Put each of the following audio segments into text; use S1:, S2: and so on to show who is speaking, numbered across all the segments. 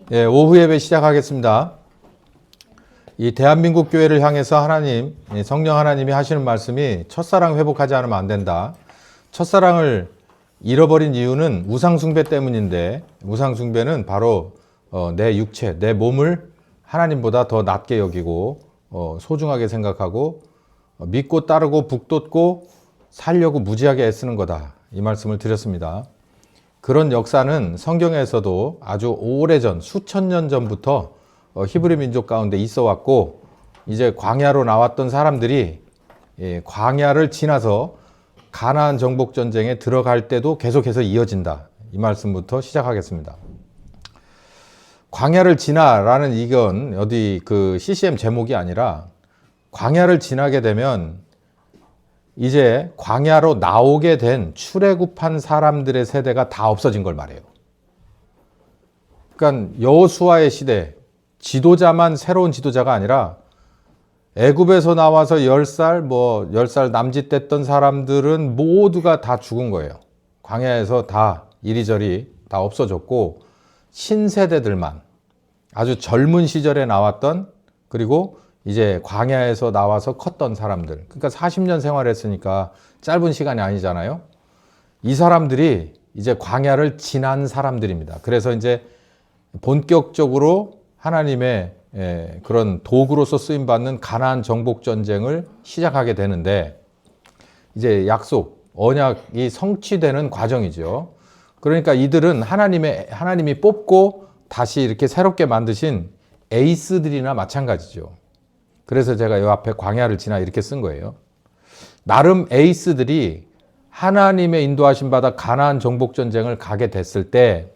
S1: 예, 오후 예배 시작하겠습니다. 이 대한민국 교회를 향해서 하나님, 성령 하나님이 하시는 말씀이 첫사랑 회복하지 않으면 안 된다. 첫사랑을 잃어버린 이유는 우상숭배 때문인데, 우상숭배는 바로 내 육체, 내 몸을 하나님보다 더 낮게 여기고 소중하게 생각하고 믿고 따르고 북돋고 살려고 무지하게 애쓰는 거다. 이 말씀을 드렸습니다. 그런 역사는 성경에서도 아주 오래전, 수천 년 전부터 히브리 민족 가운데 있어 왔고, 이제 광야로 나왔던 사람들이 광야를 지나서 가나안 정복 전쟁에 들어갈 때도 계속해서 이어진다. 이 말씀부터 시작하겠습니다. 광야를 지나라는 이건 어디 그 CCM 제목이 아니라, 광야를 지나게 되면 이제 광야로 나오게 된 출애굽한 사람들의 세대가 다 없어진 걸 말해요. 그러니까 여호수아의 시대, 지도자만 새로운 지도자가 아니라 애굽에서 나와서 10살, 10살 남짓 됐던 사람들은 모두가 다 죽은 거예요. 광야에서 다 이리저리 다 없어졌고, 신세대들만 아주 젊은 시절에 나왔던, 그리고 이제 광야에서 나와서 컸던 사람들, 그러니까 40년 생활했으니까 짧은 시간이 아니잖아요. 이 사람들이 이제 광야를 지난 사람들입니다. 그래서 이제 본격적으로 하나님의 그런 도구로서 쓰임받는 가나안 정복 전쟁을 시작하게 되는데, 이제 약속, 언약이 성취되는 과정이죠. 그러니까 이들은 하나님이 뽑고 다시 이렇게 새롭게 만드신 에이스들이나 마찬가지죠. 그래서 제가 이 앞에 광야를 지나 이렇게 쓴 거예요. 나름 에이스들이 하나님의 인도하심 받아 가나안 정복 전쟁을 가게 됐을 때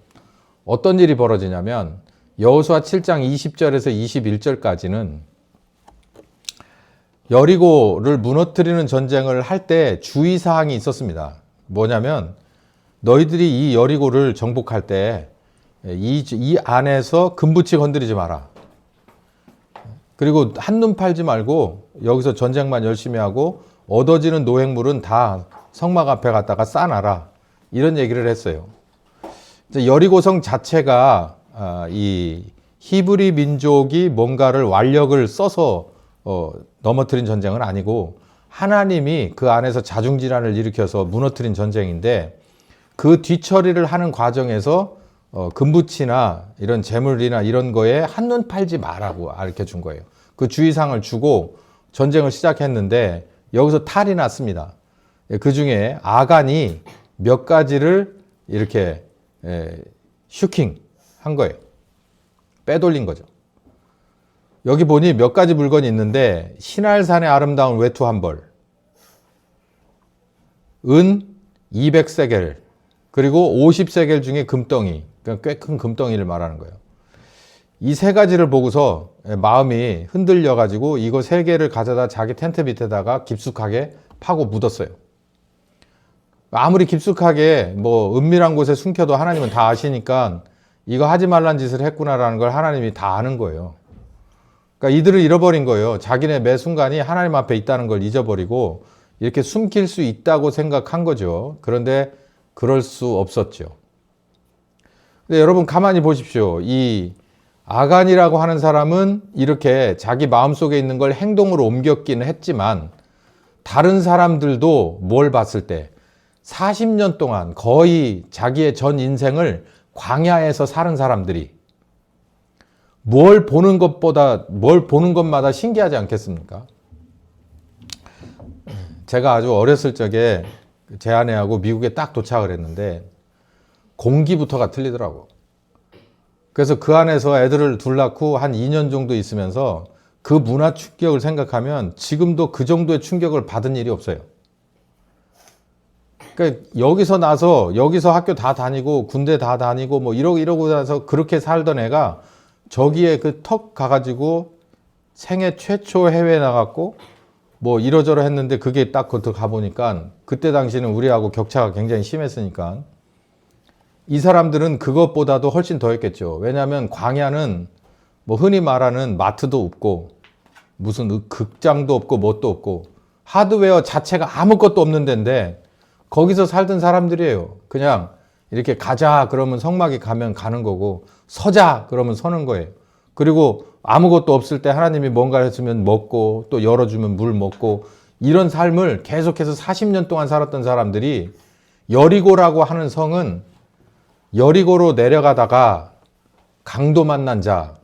S1: 어떤 일이 벌어지냐면, 여호수아 7장 20절에서 21절까지는 여리고를 무너뜨리는 전쟁을 할 때 주의사항이 있었습니다. 뭐냐면, 너희들이 이 여리고를 정복할 때 이 안에서 금붙이 건드리지 마라. 그리고 한눈 팔지 말고 여기서 전쟁만 열심히 하고 얻어지는 노획물은 다 성막 앞에 갖다가 쌓아놔라. 이런 얘기를 했어요. 여리고성 자체가 이 히브리 민족이 뭔가를 완력을 써서 넘어뜨린 전쟁은 아니고, 하나님이 그 안에서 자중질환을 일으켜서 무너뜨린 전쟁인데, 그 뒤처리를 하는 과정에서 금붙이나 이런 재물이나 이런 거에 한눈 팔지 마라고 가르쳐 준 거예요. 그 주의사항을 주고 전쟁을 시작했는데, 여기서 탈이 났습니다. 그 중에 아간이 몇 가지를 이렇게 슈킹 한 거예요. 빼돌린 거죠. 여기 보니 몇 가지 물건이 있는데, 신할산의 아름다운 외투 한 벌, 은 200세겔, 그리고 50세겔 중에 금덩이, 그러니까 꽤 큰 금덩이를 말하는 거예요. 이 세 가지를 보고서 마음이 흔들려가지고 이거 세 개를 가져다 자기 텐트 밑에다가 깊숙하게 파고 묻었어요. 아무리 깊숙하게 은밀한 곳에 숨겨도 하나님은 다 아시니까 이거 하지 말란 짓을 했구나라는 걸 하나님이 다 아는 거예요. 그러니까 이들을 잃어버린 거예요. 자기네 매 순간이 하나님 앞에 있다는 걸 잊어버리고 이렇게 숨길 수 있다고 생각한 거죠. 그런데 그럴 수 없었죠. 근데 여러분 가만히 보십시오. 이 아간이라고 하는 사람은 이렇게 자기 마음속에 있는 걸 행동으로 옮겼기는 했지만, 다른 사람들도 뭘 봤을 때 40년 동안 거의 자기의 전 인생을 광야에서 사는 사람들이 뭘 보는 것마다 신기하지 않겠습니까? 제가 아주 어렸을 적에 제 아내하고 미국에 딱 도착을 했는데 공기부터가 틀리더라고. 그래서 그 안에서 애들을 둘 낳고 한 2년 정도 있으면서 그 문화 충격을 생각하면 지금도 그 정도의 충격을 받은 일이 없어요. 그러니까 여기서 나서 여기서 학교 다 다니고 군대 다 다니고 이러고 나서 그렇게 살던 애가 저기에 그 턱 가가지고 생애 최초 해외에 나갔고 이러저러 했는데, 그게 딱 그것도 가보니까 그때 당시는 우리하고 격차가 굉장히 심했으니까 이 사람들은 그것보다도 훨씬 더 했겠죠. 왜냐하면 광야는 흔히 말하는 마트도 없고 무슨 극장도 없고 뭣도 없고 하드웨어 자체가 아무것도 없는 데인데 거기서 살던 사람들이에요. 그냥 이렇게 가자 그러면 성막에 가면 가는 거고, 서자 그러면 서는 거예요. 그리고 아무것도 없을 때 하나님이 뭔가를 했으면 먹고, 또 열어주면 물 먹고, 이런 삶을 계속해서 40년 동안 살았던 사람들이, 여리고라고 하는 성은 여리고로 내려가다가 강도 만난 자,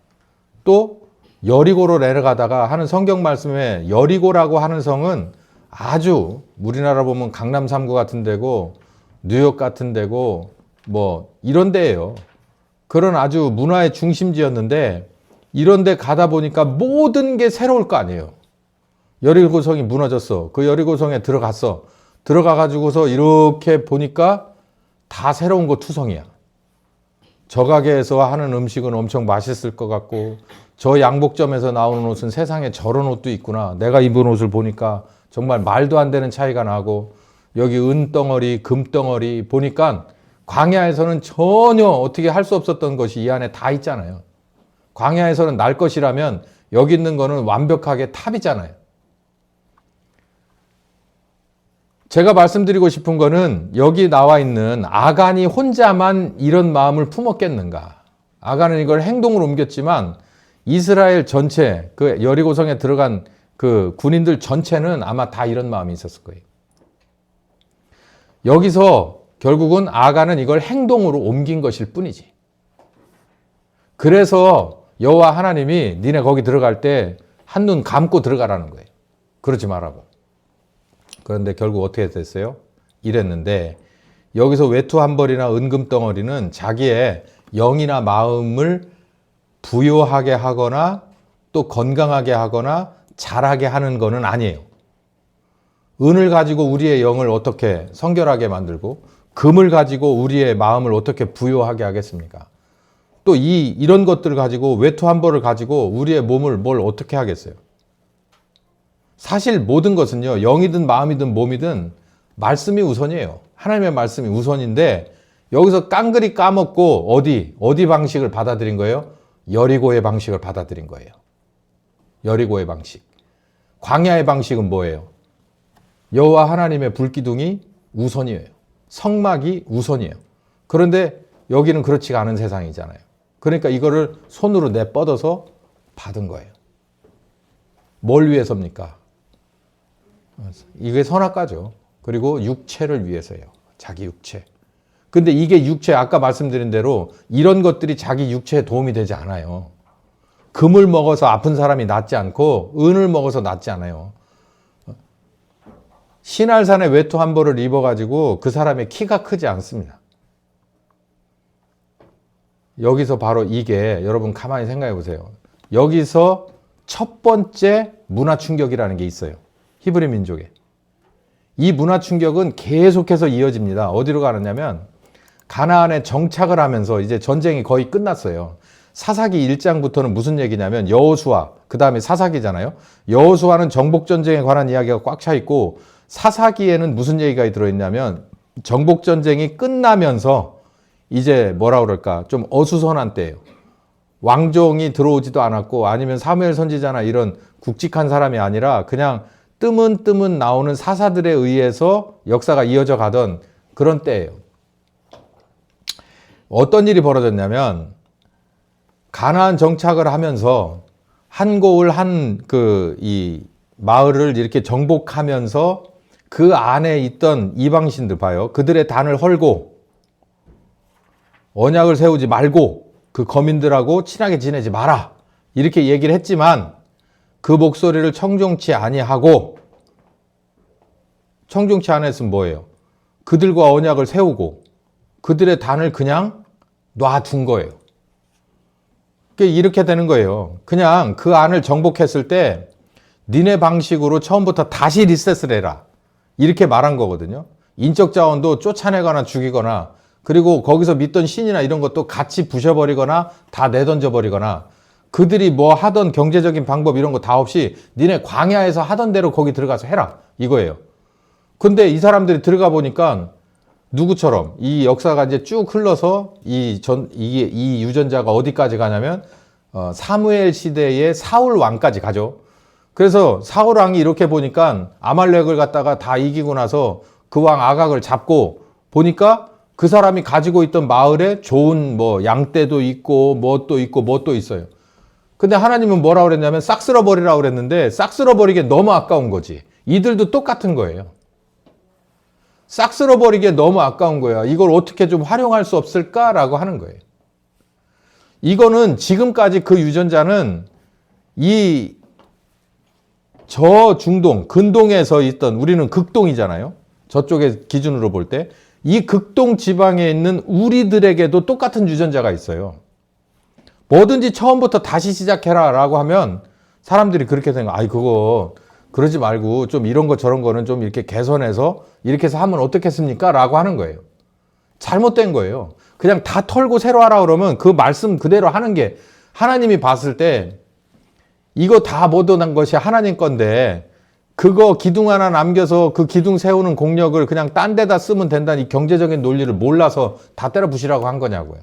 S1: 또 여리고로 내려가다가 하는 성경 말씀에 여리고라고 하는 성은 아주 우리나라 보면 강남 3구 같은 데고 뉴욕 같은 데고 뭐 이런 데예요. 그런 아주 문화의 중심지였는데, 이런 데 가다 보니까 모든 게 새로울 거 아니에요. 여리고성이 무너졌어. 그 여리고성에 들어갔어. 들어가 가지고서 이렇게 보니까 다 새로운 거 투성이야. 저 가게에서 하는 음식은 엄청 맛있을 것 같고, 저 양복점에서 나오는 옷은 세상에 저런 옷도 있구나. 내가 입은 옷을 보니까 정말 말도 안 되는 차이가 나고, 여기 은덩어리, 금덩어리 보니까 광야에서는 전혀 어떻게 할 수 없었던 것이 이 안에 다 있잖아요. 광야에서는 날 것이라면 여기 있는 거는 완벽하게 탑이잖아요. 제가 말씀드리고 싶은 거는, 여기 나와 있는 아간이 혼자만 이런 마음을 품었겠는가. 아간은 이걸 행동으로 옮겼지만 이스라엘 전체, 그 여리고성에 들어간 그 군인들 전체는 아마 다 이런 마음이 있었을 거예요. 여기서 결국은 아간은 이걸 행동으로 옮긴 것일 뿐이지. 그래서 여호와 하나님이 니네 거기 들어갈 때 한눈 감고 들어가라는 거예요. 그러지 말라고. 그런데 결국 어떻게 됐어요? 이랬는데, 여기서 외투 한 벌이나 은금 덩어리는 자기의 영이나 마음을 부요하게 하거나 또 건강하게 하거나 잘하게 하는 거는 아니에요. 은을 가지고 우리의 영을 어떻게 성결하게 만들고, 금을 가지고 우리의 마음을 어떻게 부요하게 하겠습니까? 또 이런 것들을 가지고, 외투 한 벌을 가지고 우리의 몸을 뭘 어떻게 하겠어요? 사실 모든 것은요, 영이든 마음이든 몸이든 말씀이 우선이에요. 하나님의 말씀이 우선인데, 여기서 깡그리 까먹고 어디 방식을 받아들인 거예요? 여리고의 방식을 받아들인 거예요. 여리고의 방식. 광야의 방식은 뭐예요? 여호와 하나님의 불기둥이 우선이에요. 성막이 우선이에요. 그런데 여기는 그렇지가 않은 세상이잖아요. 그러니까 이거를 손으로 내뻗어서 받은 거예요. 뭘 위해서입니까? 이게 선악과죠. 그리고 육체를 위해서예요. 자기 육체. 근데 이게 육체, 아까 말씀드린 대로 이런 것들이 자기 육체에 도움이 되지 않아요. 금을 먹어서 아픈 사람이 낫지 않고 은을 먹어서 낫지 않아요. 신할산에 외투 한 벌을 입어가지고 그 사람의 키가 크지 않습니다. 여기서 바로 이게, 여러분 가만히 생각해 보세요. 여기서 첫 번째 문화 충격이라는 게 있어요. 히브리 민족에. 이 문화 충격은 계속해서 이어집니다. 어디로 가느냐면, 가나안에 정착을 하면서 이제 전쟁이 거의 끝났어요. 사사기 1장부터는 무슨 얘기냐면, 여호수아, 그 다음에 사사기잖아요. 여호수아는 정복전쟁에 관한 이야기가 꽉 차 있고, 사사기에는 무슨 얘기가 들어있냐면, 정복전쟁이 끝나면서 이제 뭐라 그럴까, 좀 어수선한 때예요. 왕종이 들어오지도 않았고, 아니면 사무엘 선지자나 이런 굵직한 사람이 아니라 그냥 뜨문뜨문 나오는 사사들에 의해서 역사가 이어져 가던 그런 때예요. 어떤 일이 벌어졌냐면, 가나안 정착을 하면서 한고을 이 마을을 이렇게 정복하면서 그 안에 있던 이방신들 봐요. 그들의 단을 헐고 언약을 세우지 말고 그 거민들하고 친하게 지내지 마라, 이렇게 얘기를 했지만, 그 목소리를 청종치 아니하고, 청종치 않았으면 뭐예요? 그들과 언약을 세우고 그들의 단을 그냥 놔둔 거예요. 이렇게 되는 거예요. 그냥 그 안을 정복했을 때 니네 방식으로 처음부터 다시 리셋을 해라, 이렇게 말한 거거든요. 인적 자원도 쫓아내거나 죽이거나, 그리고 거기서 믿던 신이나 이런 것도 같이 부셔버리거나 다 내던져버리거나, 그들이 뭐 하던 경제적인 방법 이런 거 다 없이 니네 광야에서 하던 대로 거기 들어가서 해라, 이거예요. 근데 이 사람들이 들어가 보니까 누구처럼 이 역사가 이제 쭉 흘러서 이 유전자가 어디까지 가냐면 사무엘 시대의 사울 왕까지 가죠. 그래서 사울 왕이 이렇게 보니까 아말렉을 갖다가 다 이기고 나서 그 왕 아각을 잡고 보니까 그 사람이 가지고 있던 마을에 좋은 뭐 양떼도 있고 뭣도 있고 뭣도 있어요. 근데 하나님은 뭐라고 그랬냐면 싹 쓸어버리라고 그랬는데 싹 쓸어버리기에 너무 아까운 거지. 이들도 똑같은 거예요. 싹 쓸어버리기에 너무 아까운 거야. 이걸 어떻게 좀 활용할 수 없을까라고 하는 거예요. 이거는 지금까지 그 유전자는 이 저중동, 근동에서 있던, 우리는 극동이잖아요. 저쪽의 기준으로 볼 때. 이 극동 지방에 있는 우리들에게도 똑같은 유전자가 있어요. 뭐든지 처음부터 다시 시작해라 라고 하면 사람들이 그렇게 생각, 아이, 그거 그러지 말고 좀 이런 거 저런 거는 좀 이렇게 개선해서 이렇게 해서 하면 어떻겠습니까? 라고 하는 거예요. 잘못된 거예요. 그냥 다 털고 새로 하라 그러면 그 말씀 그대로 하는 게 하나님이 봤을 때 이거 다 모던한 것이 하나님 건데 그거 기둥 하나 남겨서 그 기둥 세우는 공력을 그냥 딴 데다 쓰면 된다는 이 경제적인 논리를 몰라서 다 때려 부시라고 한 거냐고요.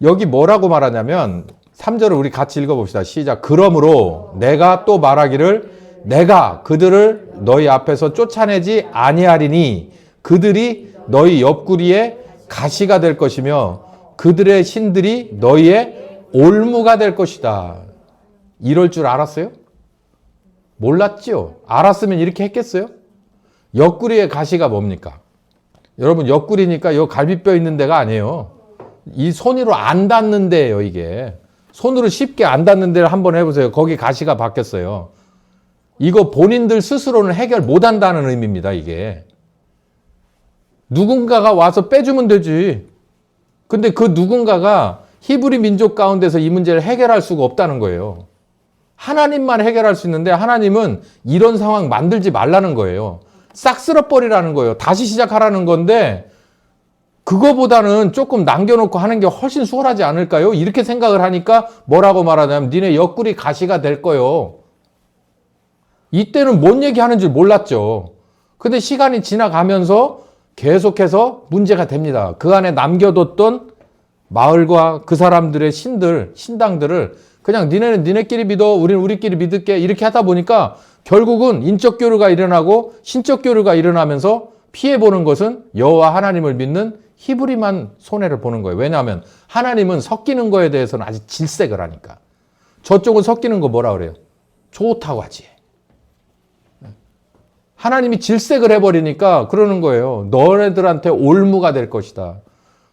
S1: 여기 뭐라고 말하냐면 3절을 우리 같이 읽어봅시다. 시작. 그러므로 내가 또 말하기를 내가 그들을 너희 앞에서 쫓아내지 아니하리니 그들이 너희 옆구리에 가시가 될 것이며 그들의 신들이 너희의 올무가 될 것이다. 이럴 줄 알았어요? 몰랐죠. 알았으면 이렇게 했겠어요? 옆구리에 가시가 뭡니까? 여러분 옆구리니까 요 갈비뼈 있는 데가 아니에요. 이 손으로 안 닿는 데예요, 이게. 손으로 쉽게 안 닿는 데를 한번 해보세요. 거기 가시가 박혔어요. 이거 본인들 스스로는 해결 못 한다는 의미입니다, 이게. 누군가가 와서 빼주면 되지. 근데 그 누군가가 히브리 민족 가운데서 이 문제를 해결할 수가 없다는 거예요. 하나님만 해결할 수 있는데 하나님은 이런 상황 만들지 말라는 거예요. 싹 쓸어버리라는 거예요. 다시 시작하라는 건데 그거보다는 조금 남겨놓고 하는 게 훨씬 수월하지 않을까요? 이렇게 생각을 하니까 뭐라고 말하냐면 니네 옆구리 가시가 될 거요. 이때는 뭔 얘기하는 줄 몰랐죠. 근데 시간이 지나가면서 계속해서 문제가 됩니다. 그 안에 남겨뒀던 마을과 그 사람들의 신들, 신당들을 그냥 니네는 니네끼리 믿어, 우리는 우리끼리 믿을게 이렇게 하다 보니까 결국은 인적 교류가 일어나고 신적 교류가 일어나면서 피해보는 것은 여호와 하나님을 믿는 히브리만 손해를 보는 거예요. 왜냐하면 하나님은 섞이는 거에 대해서는 아직 질색을 하니까. 저쪽은 섞이는 거 뭐라 그래요? 좋다고 하지. 하나님이 질색을 해버리니까 그러는 거예요. 너네들한테 올무가 될 것이다.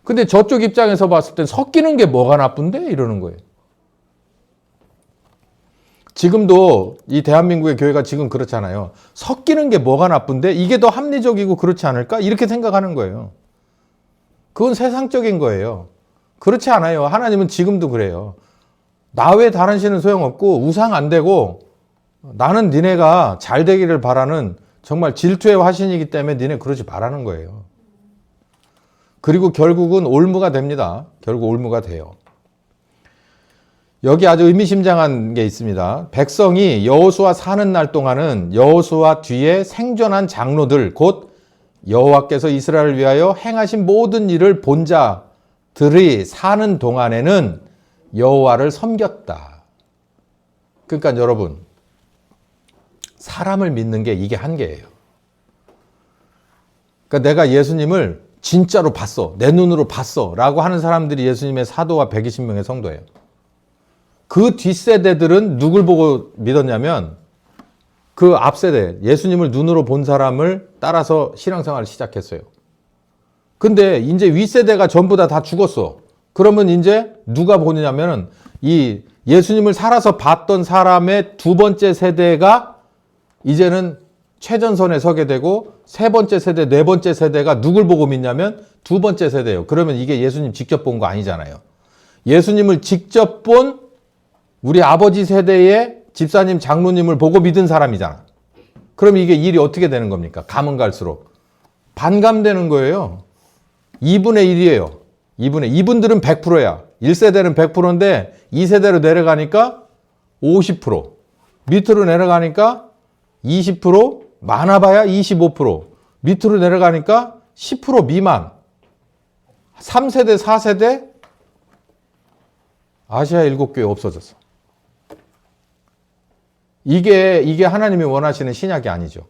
S1: 근데 저쪽 입장에서 봤을 땐 섞이는 게 뭐가 나쁜데? 이러는 거예요. 지금도 이 대한민국의 교회가 지금 그렇잖아요. 섞이는 게 뭐가 나쁜데? 이게 더 합리적이고 그렇지 않을까? 이렇게 생각하는 거예요. 그건 세상적인 거예요. 그렇지 않아요. 하나님은 지금도 그래요. 나 외에 다른 신은 소용없고 우상 안 되고 나는 니네가 잘 되기를 바라는 정말 질투의 화신이기 때문에 니네 그러지 말라는 거예요. 그리고 결국은 올무가 됩니다. 결국 올무가 돼요. 여기 아주 의미심장한 게 있습니다. 백성이 여호수아 사는 날 동안은 여호수아 뒤에 생존한 장로들 곧 여호와께서 이스라엘을 위하여 행하신 모든 일을 본 자들이 사는 동안에는 여호와를 섬겼다. 그러니까 여러분 사람을 믿는 게 이게 한계예요. 그러니까 내가 예수님을 진짜로 봤어. 내 눈으로 봤어. 라고 하는 사람들이 예수님의 사도와 120명의 성도예요. 그 뒷세대들은 누굴 보고 믿었냐면 그 앞세대, 예수님을 눈으로 본 사람을 따라서 신앙생활을 시작했어요. 근데 이제 윗세대가 전부 다 죽었어. 그러면 이제 누가 보느냐면 이 예수님을 살아서 봤던 사람의 두 번째 세대가 이제는 최전선에 서게 되고 세 번째 세대, 네 번째 세대가 누굴 보고 믿냐면 두 번째 세대예요. 그러면 이게 예수님 직접 본 거 아니잖아요. 예수님을 직접 본 우리 아버지 세대의 집사님, 장로님을 보고 믿은 사람이잖아. 그럼 이게 일이 어떻게 되는 겁니까? 가면 갈수록 반감되는 거예요. 2분의 1이에요. 2분들은 100%야. 1세대는 100%인데 2세대로 내려가니까 50%. 밑으로 내려가니까 20%, 많아봐야 25%. 밑으로 내려가니까 10% 미만. 3세대, 4세대 아시아 7교회 없어졌어. 이게 하나님이 원하시는 신약이 아니죠.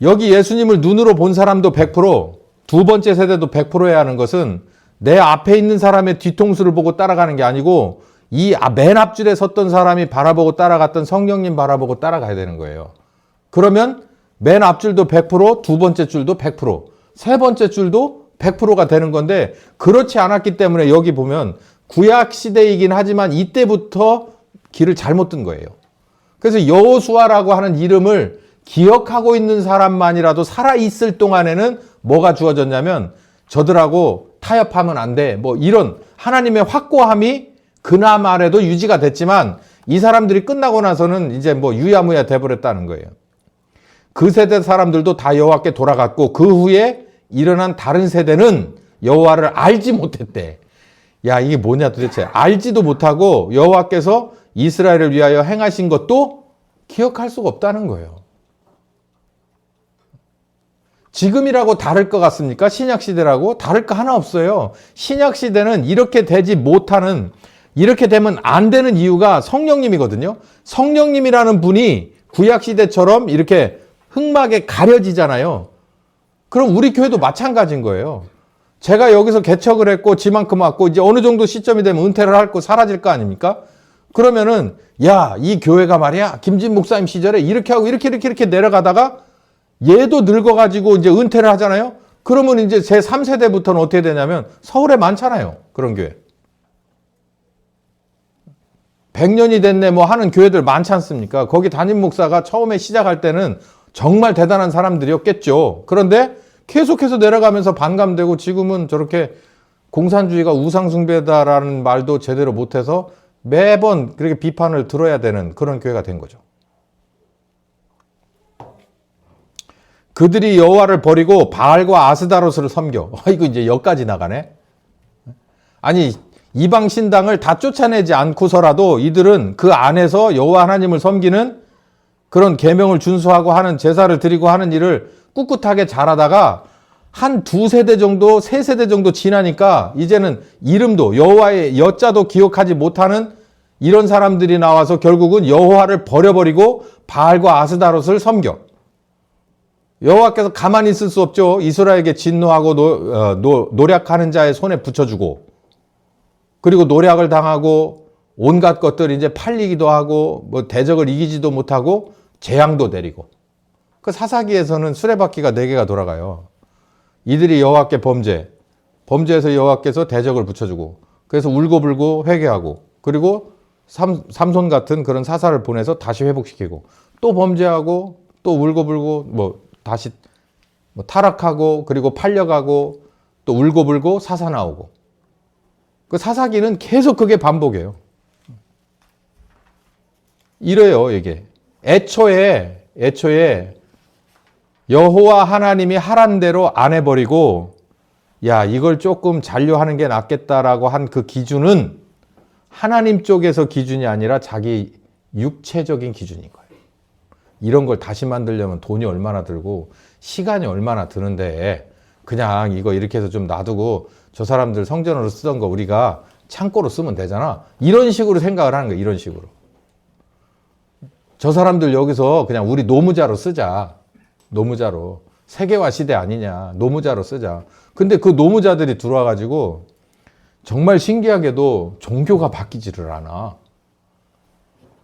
S1: 여기 예수님을 눈으로 본 사람도 100%, 두 번째 세대도 100%해야 하는 것은 내 앞에 있는 사람의 뒤통수를 보고 따라가는 게 아니고 이 맨 앞줄에 섰던 사람이 바라보고 따라갔던 성령님 바라보고 따라가야 되는 거예요. 그러면 맨 앞줄도 100%, 두 번째 줄도 100%, 세 번째 줄도 100%가 되는 건데 그렇지 않았기 때문에 여기 보면 구약 시대이긴 하지만 이때부터 길을 잘못 든 거예요. 그래서 여호수아라고 하는 이름을 기억하고 있는 사람만이라도 살아있을 동안에는 뭐가 주어졌냐면 저들하고 타협하면 안 돼. 뭐 이런 하나님의 확고함이 그나마래도 유지가 됐지만 이 사람들이 끝나고 나서는 이제 뭐 유야무야 돼버렸다는 거예요. 그 세대 사람들도 다 여호와께 돌아갔고 그 후에 일어난 다른 세대는 여호와를 알지 못했대. 야, 이게 뭐냐 도대체. 알지도 못하고 여호와께서 이스라엘을 위하여 행하신 것도 기억할 수가 없다는 거예요. 지금이라고 다를 것 같습니까? 신약시대라고? 다를 거 하나 없어요. 신약시대는 이렇게 되지 못하는, 이렇게 되면 안 되는 이유가 성령님이거든요. 성령님이라는 분이 구약시대처럼 이렇게 흑막에 가려지잖아요. 그럼 우리 교회도 마찬가지인 거예요. 제가 여기서 개척을 했고 지만큼 왔고 이제 어느 정도 시점이 되면 은퇴를 할 거 사라질 거 아닙니까? 그러면은 야, 이 교회가 말이야 김진 목사님 시절에 이렇게 하고 이렇게 내려가다가 얘도 늙어가지고 이제 은퇴를 하잖아요. 그러면 이제 제 3세대부터는 어떻게 되냐면 서울에 많잖아요. 그런 교회. 100년이 됐네 뭐 하는 교회들 많지 않습니까? 거기 담임 목사가 처음에 시작할 때는 정말 대단한 사람들이었겠죠. 그런데 계속해서 내려가면서 반감되고 지금은 저렇게 공산주의가 우상숭배다라는 말도 제대로 못해서 매번 그렇게 비판을 들어야 되는 그런 교회가 된 거죠. 그들이 여호와를 버리고 바알과 아스다롯을 섬겨. 이거 이제 여기까지 나가네. 아니 이방 신당을 다 쫓아내지 않고서라도 이들은 그 안에서 여호와 하나님을 섬기는 그런 계명을 준수하고 하는 제사를 드리고 하는 일을 꿋꿋하게 잘하다가 한 두 세대 정도, 세 세대 정도 지나니까 이제는 이름도 여호와의 여자도 기억하지 못하는 이런 사람들이 나와서 결국은 여호와를 버려버리고 바알과 아스다롯을 섬겨. 여호와께서 가만히 있을 수 없죠. 이스라엘에게 진노하고 노략하는 자의 손에 붙여주고 그리고 노략을 당하고 온갖 것들이 이제 팔리기도 하고 뭐 대적을 이기지도 못하고 재앙도 내리고 그 사사기에서는 수레바퀴가 4개가 돌아가요. 이들이 여호와께 범죄해서 여호와께서 대적을 붙여주고 그래서 울고불고 회개하고 그리고 삼손 같은 그런 사사를 보내서 다시 회복시키고 또 범죄하고 또 울고불고 뭐 다시 뭐 타락하고 그리고 팔려가고 또 울고불고 사사 나오고 그 사사기는 계속 그게 반복이에요. 이래요 이게. 애초에 여호와 하나님이 하란 대로 안 해버리고 야 이걸 조금 잔류하는 게 낫겠다라고 한 그 기준은 하나님 쪽에서 기준이 아니라 자기 육체적인 기준인 거예요. 이런 걸 다시 만들려면 돈이 얼마나 들고 시간이 얼마나 드는데 그냥 이거 이렇게 해서 좀 놔두고 저 사람들 성전으로 쓰던 거 우리가 창고로 쓰면 되잖아. 이런 식으로 생각을 하는 거예요. 이런 식으로. 저 사람들 여기서 그냥 우리 노무자로 쓰자. 노무자로. 세계화 시대 아니냐. 노무자로 쓰자. 근데 그 노무자들이 들어와가지고 정말 신기하게도 종교가 바뀌지를 않아.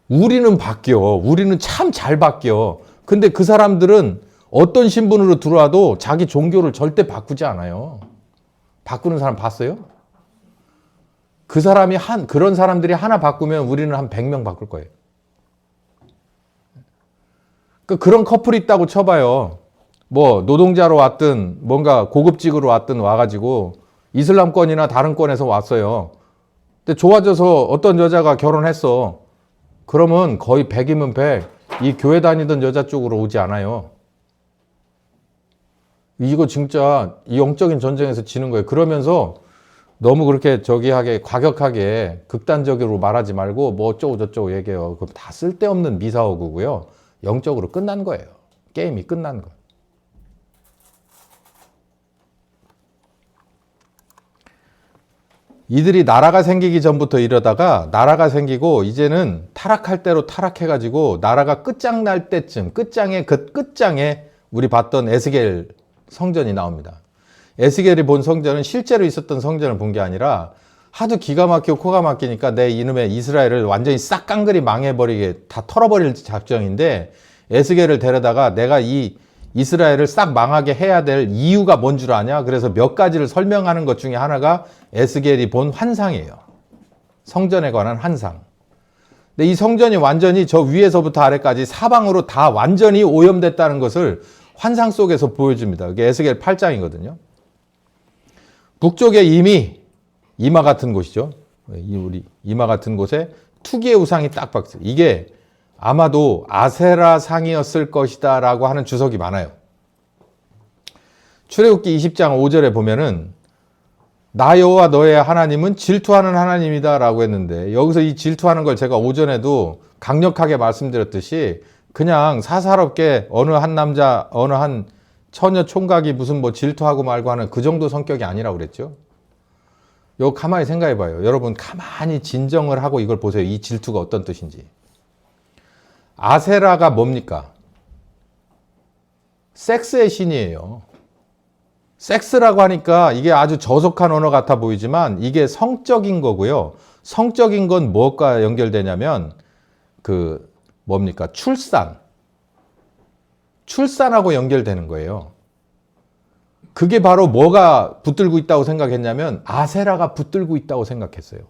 S1: 우리는 바뀌어. 우리는 참 잘 바뀌어. 근데 그 사람들은 어떤 신분으로 들어와도 자기 종교를 절대 바꾸지 않아요. 바꾸는 사람 봤어요? 그 사람이 그런 사람들이 하나 바꾸면 우리는 한 100명 바꿀 거예요. 그런 커플이 있다고 쳐봐요. 뭐 노동자로 왔든 뭔가 고급직으로 왔든 와가지고 이슬람권이나 다른 권에서 왔어요. 근데 좋아져서 어떤 여자가 결혼했어. 그러면 거의 100이면 100. 이 교회 다니던 여자 쪽으로 오지 않아요. 이거 진짜 이 영적인 전쟁에서 지는 거예요. 그러면서 너무 그렇게 과격하게 극단적으로 말하지 말고 뭐 어쩌고 저쩌고 얘기해요. 그럼 다 쓸데없는 미사오구고요. 영적으로 끝난 거예요. 게임이 끝난 거예요. 이들이 나라가 생기기 전부터 이러다가 나라가 생기고 이제는 타락할 대로 타락해가지고 나라가 끝장날 때쯤 끝장에 우리 봤던 에스겔 성전이 나옵니다. 에스겔이 본 성전은 실제로 있었던 성전을 본 게 아니라 하도 기가 막히고 코가 막히니까 내 이놈의 이스라엘을 완전히 싹 깡그리 망해버리게 다 털어버릴 작정인데 에스겔을 데려다가 내가 이 이스라엘을 싹 망하게 해야 될 이유가 뭔 줄 아냐? 그래서 몇 가지를 설명하는 것 중에 하나가 에스겔이 본 환상이에요. 성전에 관한 환상. 근데 이 성전이 완전히 저 위에서부터 아래까지 사방으로 다 완전히 오염됐다는 것을 환상 속에서 보여줍니다. 그게 에스겔 8장이거든요. 북쪽에 이미 이마 같은 곳이죠. 우리 이마 같은 곳에 투기의 우상이 딱 박혀. 이게 아마도 아세라 상이었을 것이다 라고 하는 주석이 많아요. 출애굽기 20장 5절에 보면은 나 여호와 너의 하나님은 질투하는 하나님이다 라고 했는데 여기서 이 질투하는 걸 제가 오전에도 강력하게 말씀드렸듯이 그냥 사사롭게 어느 한 남자 어느 한 처녀 총각이 무슨 뭐 질투하고 말고 하는 그 정도 성격이 아니라고 그랬죠. 요 가만히 생각해 봐요. 여러분 가만히 진정을 하고 이걸 보세요. 이 질투가 어떤 뜻인지. 아세라가 뭡니까? 섹스의 신이에요. 섹스라고 하니까 이게 아주 저속한 언어 같아 보이지만 이게 성적인 거고요. 성적인 건 무엇과 연결되냐면 그 뭡니까? 출산하고 연결되는 거예요. 그게 바로 뭐가 붙들고 있다고 생각했냐면 아세라가 붙들고 있다고 생각했어요.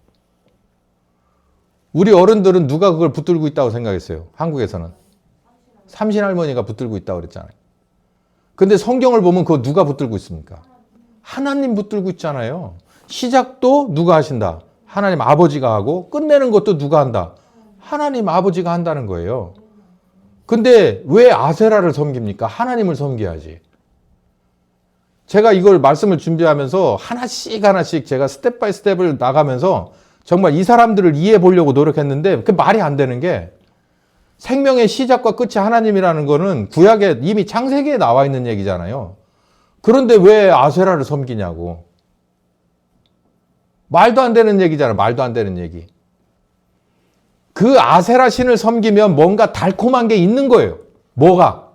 S1: 우리 어른들은 누가 그걸 붙들고 있다고 생각했어요? 한국에서는. 삼신할머니가 붙들고 있다고 그랬잖아요. 근데 성경을 보면 그거 누가 붙들고 있습니까? 하나님 붙들고 있잖아요. 시작도 누가 하신다? 하나님 아버지가 하고 끝내는 것도 누가 한다? 하나님 아버지가 한다는 거예요. 근데 왜 아세라를 섬깁니까? 하나님을 섬겨야지. 제가 이걸 말씀을 준비하면서 하나씩 제가 스텝 바이 스텝을 나가면서 정말 이 사람들을 이해해 보려고 노력했는데 그 말이 안 되는 게 생명의 시작과 끝이 하나님이라는 거는 구약에 이미 창세기에 나와 있는 얘기잖아요. 그런데 왜 아세라를 섬기냐고. 말도 안 되는 얘기잖아요. 말도 안 되는 얘기. 그 아세라 신을 섬기면 뭔가 달콤한 게 있는 거예요. 뭐가?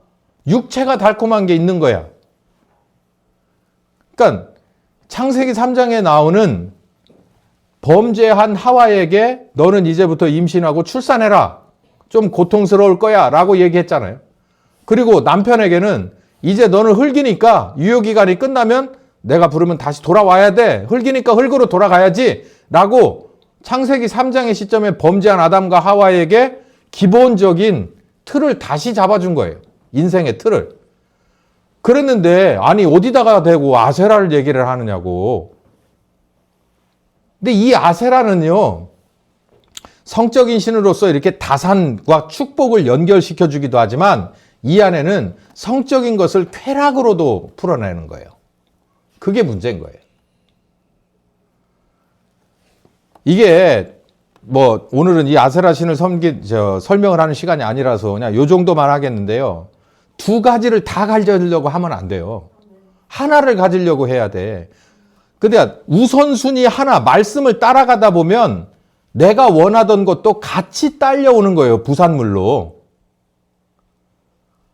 S1: 육체가 달콤한 게 있는 거야. 그러니까 창세기 3장에 나오는 범죄한 하와에게 너는 이제부터 임신하고 출산해라. 좀 고통스러울 거야 라고 얘기했잖아요. 그리고 남편에게는 이제 너는 흙이니까 유효기간이 끝나면 내가 부르면 다시 돌아와야 돼. 흙이니까 흙으로 돌아가야지 라고 창세기 3장의 시점에 범죄한 아담과 하와에게 기본적인 틀을 다시 잡아준 거예요. 인생의 틀을. 그랬는데 아니 어디다가 대고 아세라를 얘기를 하느냐고. 근데 이 아세라는요. 성적인 신으로서 이렇게 다산과 축복을 연결시켜 주기도 하지만 이 안에는 성적인 것을 쾌락으로도 풀어내는 거예요. 그게 문제인 거예요. 이게 뭐 오늘은 이 아세라 신을 설명을 하는 시간이 아니라서 그냥 요 정도만 하겠는데요. 두 가지를 다 가지려고 하면 안 돼요. 하나를 가지려고 해야 돼. 근데 우선순위 하나, 말씀을 따라가다 보면 내가 원하던 것도 같이 딸려오는 거예요. 부산물로.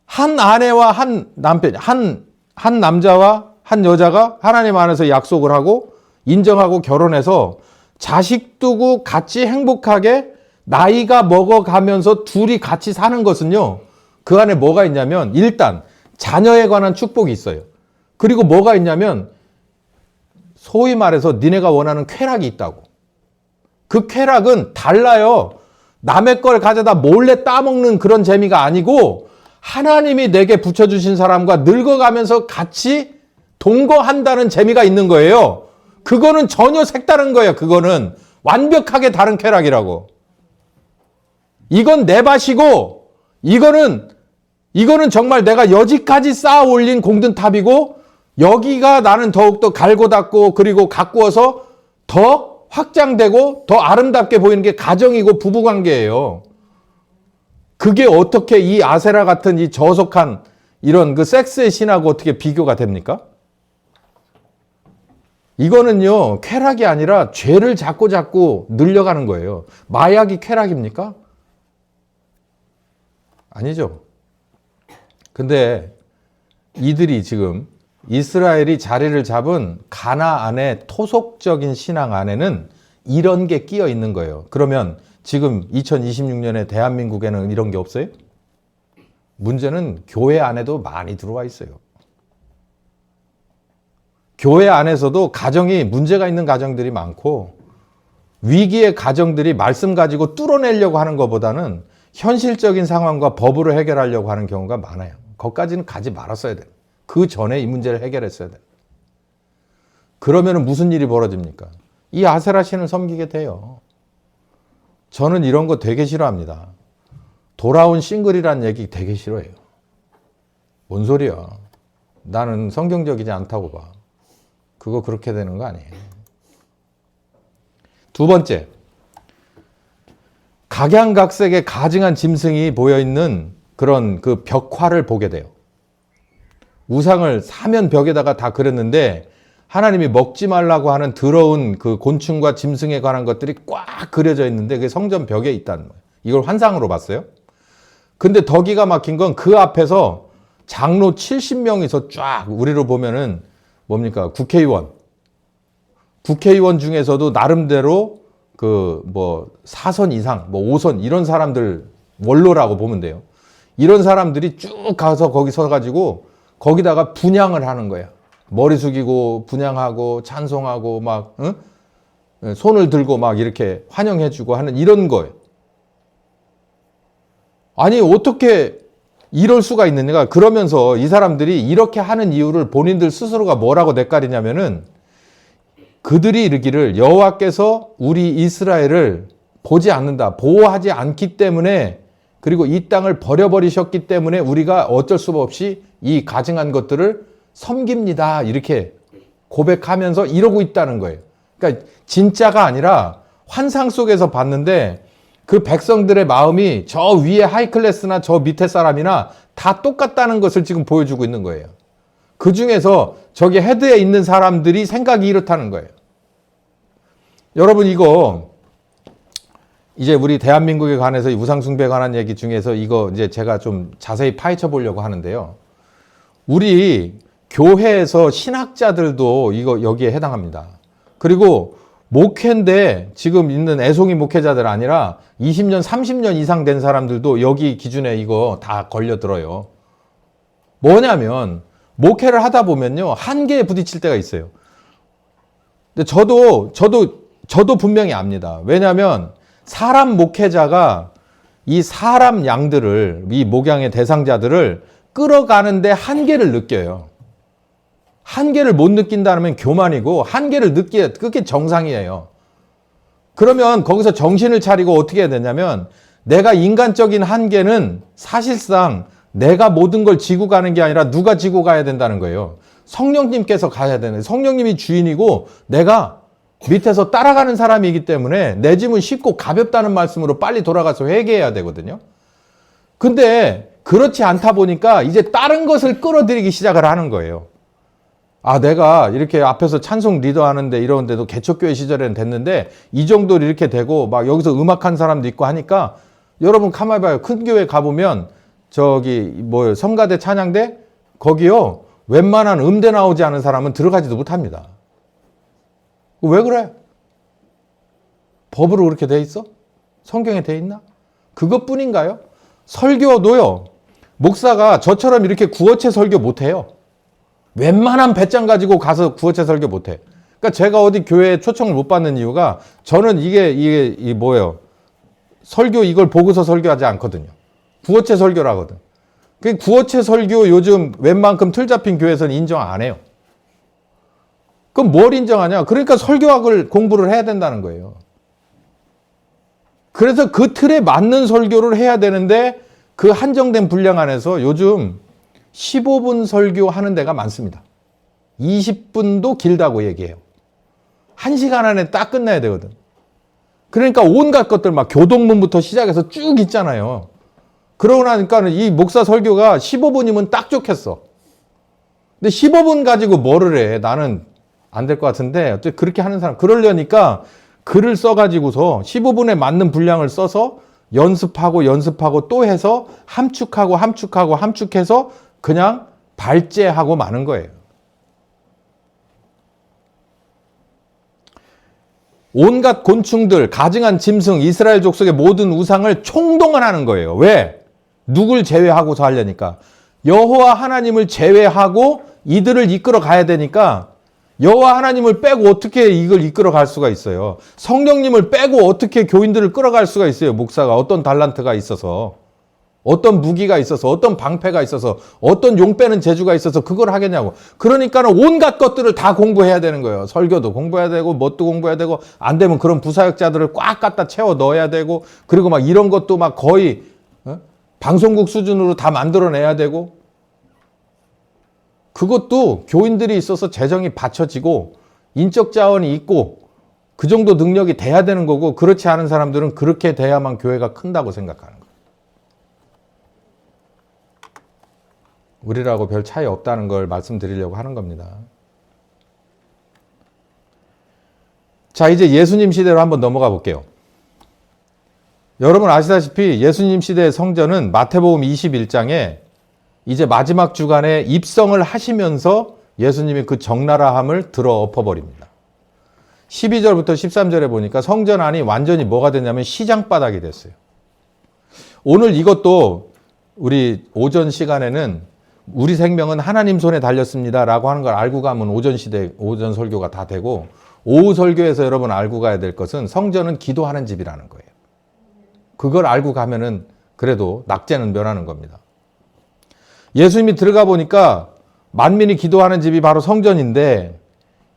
S1: 한 아내와 한 남편, 한 남자와 한 여자가 하나님 안에서 약속을 하고 인정하고 결혼해서 자식 두고 같이 행복하게 나이가 먹어가면서 둘이 같이 사는 것은요. 그 안에 뭐가 있냐면 일단 자녀에 관한 축복이 있어요. 그리고 뭐가 있냐면 소위 말해서 니네가 원하는 쾌락이 있다고. 그 쾌락은 달라요. 남의 걸 가져다 몰래 따먹는 그런 재미가 아니고 하나님이 내게 붙여주신 사람과 늙어가면서 같이 동거한다는 재미가 있는 거예요. 그거는 전혀 색다른 거예요. 그거는 완벽하게 다른 쾌락이라고. 이건 내 밭이고 이거는 정말 내가 여지까지 쌓아 올린 공든탑이고 여기가 나는 더욱더 갈고 닦고 그리고 가꾸어서 더 확장되고 더 아름답게 보이는 게 가정이고 부부관계예요. 그게 어떻게 이 아세라 같은 이 저속한 이런 그 섹스의 신하고 어떻게 비교가 됩니까? 이거는요, 쾌락이 아니라 죄를 자꾸 늘려가는 거예요. 마약이 쾌락입니까? 아니죠. 근데 이들이 지금 이스라엘이 자리를 잡은 가나안의 토속적인 신앙 안에는 이런 게 끼어 있는 거예요. 그러면 지금 2026년에 대한민국에는 이런 게 없어요? 문제는 교회 안에도 많이 들어와 있어요. 교회 안에서도 가정이 문제가 있는 가정들이 많고 위기의 가정들이 말씀 가지고 뚫어내려고 하는 것보다는 현실적인 상황과 법으로 해결하려고 하는 경우가 많아요. 거기까지는 가지 말았어야 돼요. 그 전에 이 문제를 해결했어야 돼요. 그러면 무슨 일이 벌어집니까? 이 아세라 신을 섬기게 돼요. 저는 이런 거 되게 싫어합니다. 돌아온 싱글이라는 얘기 되게 싫어해요. 뭔 소리야. 나는 성경적이지 않다고 봐. 그거 그렇게 되는 거 아니에요. 두 번째, 각양각색의 가증한 짐승이 보여있는 그런 그 벽화를 보게 돼요. 우상을 사면 벽에다가 다 그렸는데 하나님이 먹지 말라고 하는 더러운 그 곤충과 짐승에 관한 것들이 꽉 그려져 있는데 그게 성전 벽에 있다는 거예요. 이걸 환상으로 봤어요. 근데 더 기가 막힌 건 그 앞에서 장로 70명이서 쫙 우리로 보면은 뭡니까? 국회의원 중에서도 나름대로 그 뭐 4선 이상, 뭐 5선 이런 사람들 원로라고 보면 돼요. 이런 사람들이 쭉 가서 거기 서가지고 거기다가 분향을 하는 거야. 머리 숙이고 분향하고 찬송하고 막 응? 손을 들고 막 이렇게 환영해주고 하는 이런 거예요. 아니 어떻게 이럴 수가 있느냐. 그러면서 이 사람들이 이렇게 하는 이유를 본인들 스스로가 뭐라고 뇌까리냐면은 그들이 이르기를 여호와께서 우리 이스라엘을 보지 않는다. 보호하지 않기 때문에 그리고 이 땅을 버려버리셨기 때문에 우리가 어쩔 수 없이 이 가증한 것들을 섬깁니다. 이렇게 고백하면서 이러고 있다는 거예요. 그러니까 진짜가 아니라 환상 속에서 봤는데 그 백성들의 마음이 저 위에 하이클래스나 저 밑에 사람이나 다 똑같다는 것을 지금 보여주고 있는 거예요. 그 중에서 저기 헤드에 있는 사람들이 생각이 이렇다는 거예요. 여러분 이거 이제 우리 대한민국에 관해서 우상숭배에 관한 얘기 중에서 이거 이제 제가 좀 자세히 파헤쳐 보려고 하는데요. 우리 교회에서 신학자들도 이거 여기에 해당합니다. 그리고 목회인데 지금 있는 애송이 목회자들 아니라 20년, 30년 이상 된 사람들도 여기 기준에 이거 다 걸려들어요. 뭐냐면 목회를 하다 보면요. 한계에 부딪힐 때가 있어요. 근데 저도 분명히 압니다. 왜냐하면 사람 목회자가 이 사람 양들을, 이 목양의 대상자들을 끌어가는데 한계를 느껴요. 한계를 못 느낀다면 교만이고 한계를 느끼게 그게 정상이에요. 그러면 거기서 정신을 차리고 어떻게 해야 되냐면 내가 인간적인 한계는 사실상 내가 모든 걸 지고 가는 게 아니라 누가 지고 가야 된다는 거예요. 성령님께서 가야 되는, 성령님이 주인이고 내가 밑에서 따라가는 사람이기 때문에 내 짐은 쉽고 가볍다는 말씀으로 빨리 돌아가서 회개해야 되거든요. 근데 그렇지 않다 보니까 이제 다른 것을 끌어들이기 시작을 하는 거예요. 아, 내가 이렇게 앞에서 찬송 리더 하는데 이러는데도 개척교회 시절에는 됐는데 이 정도로 이렇게 되고 막 여기서 음악한 사람도 있고 하니까 여러분 가만히 봐요. 큰 교회 가보면 저기 뭐 성가대 찬양대 거기요 웬만한 음대 나오지 않은 사람은 들어가지도 못합니다. 왜 그래? 법으로 그렇게 돼 있어? 성경에 돼 있나? 그것뿐인가요? 설교도요 목사가 저처럼 이렇게 구어체 설교 못해요. 웬만한 배짱 가지고 가서 구어체 설교 못해. 그러니까 제가 어디 교회에 초청을 못 받는 이유가 저는 이게 뭐예요? 설교 이걸 보고서 설교하지 않거든요. 구어체 설교를 하거든. 그 구어체 설교 요즘 웬만큼 틀 잡힌 교회에서는 인정 안 해요. 그럼 뭘 인정하냐? 그러니까 설교학을 공부를 해야 된다는 거예요. 그래서 그 틀에 맞는 설교를 해야 되는데 그 한정된 분량 안에서 요즘 15분 설교하는 데가 많습니다. 20분도 길다고 얘기해요. 1시간 안에 딱 끝나야 되거든. 그러니까 온갖 것들 막 교동문부터 시작해서 쭉 있잖아요. 그러고 나니까는 이 목사 설교가 15분이면 딱 좋겠어. 근데 15분 가지고 뭐를 해? 나는 안 될 것 같은데 어쨌든 그렇게 하는 사람 그러려니까 글을 써가지고서 15분에 맞는 분량을 써서 연습하고 또 해서 함축해서 그냥 발제하고 마는 거예요. 온갖 곤충들, 가증한 짐승, 이스라엘 족속의 모든 우상을 총동원하는 거예요. 왜? 누굴 제외하고서 하려니까. 여호와 하나님을 제외하고 이들을 이끌어 가야 되니까 여호와 하나님을 빼고 어떻게 이걸 이끌어 갈 수가 있어요. 성령님을 빼고 어떻게 교인들을 끌어갈 수가 있어요. 목사가 어떤 달란트가 있어서, 어떤 무기가 있어서, 어떤 방패가 있어서, 어떤 용 빼는 재주가 있어서 그걸 하겠냐고. 그러니까는 온갖 것들을 다 공부해야 되는 거예요. 설교도 공부해야 되고, 뭣도 공부해야 되고, 안 되면 그런 부사역자들을 꽉 갖다 채워 넣어야 되고, 그리고 막 이런 것도 막 거의 방송국 수준으로 다 만들어내야 되고, 그것도 교인들이 있어서 재정이 받쳐지고 인적 자원이 있고 그 정도 능력이 돼야 되는 거고, 그렇지 않은 사람들은 그렇게 돼야만 교회가 큰다고 생각하는 거예요. 우리라고 별 차이 없다는 걸 말씀드리려고 하는 겁니다. 자, 이제 예수님 시대로 한번 넘어가 볼게요. 여러분 아시다시피 예수님 시대의 성전은 마태복음 21장에 이제 마지막 주간에 입성을 하시면서 예수님이 그 적나라함을 들어 엎어버립니다. 12절부터 13절에 보니까 성전 안이 완전히 뭐가 됐냐면 시장바닥이 됐어요. 오늘 이것도 우리 오전 시간에는 우리 생명은 하나님 손에 달렸습니다 라고 하는 걸 알고 가면 오전 시대, 오전 설교가 다 되고, 오후 설교에서 여러분 알고 가야 될 것은 성전은 기도하는 집이라는 거예요. 그걸 알고 가면은 그래도 낙제는 면하는 겁니다. 예수님이 들어가 보니까 만민이 기도하는 집이 바로 성전인데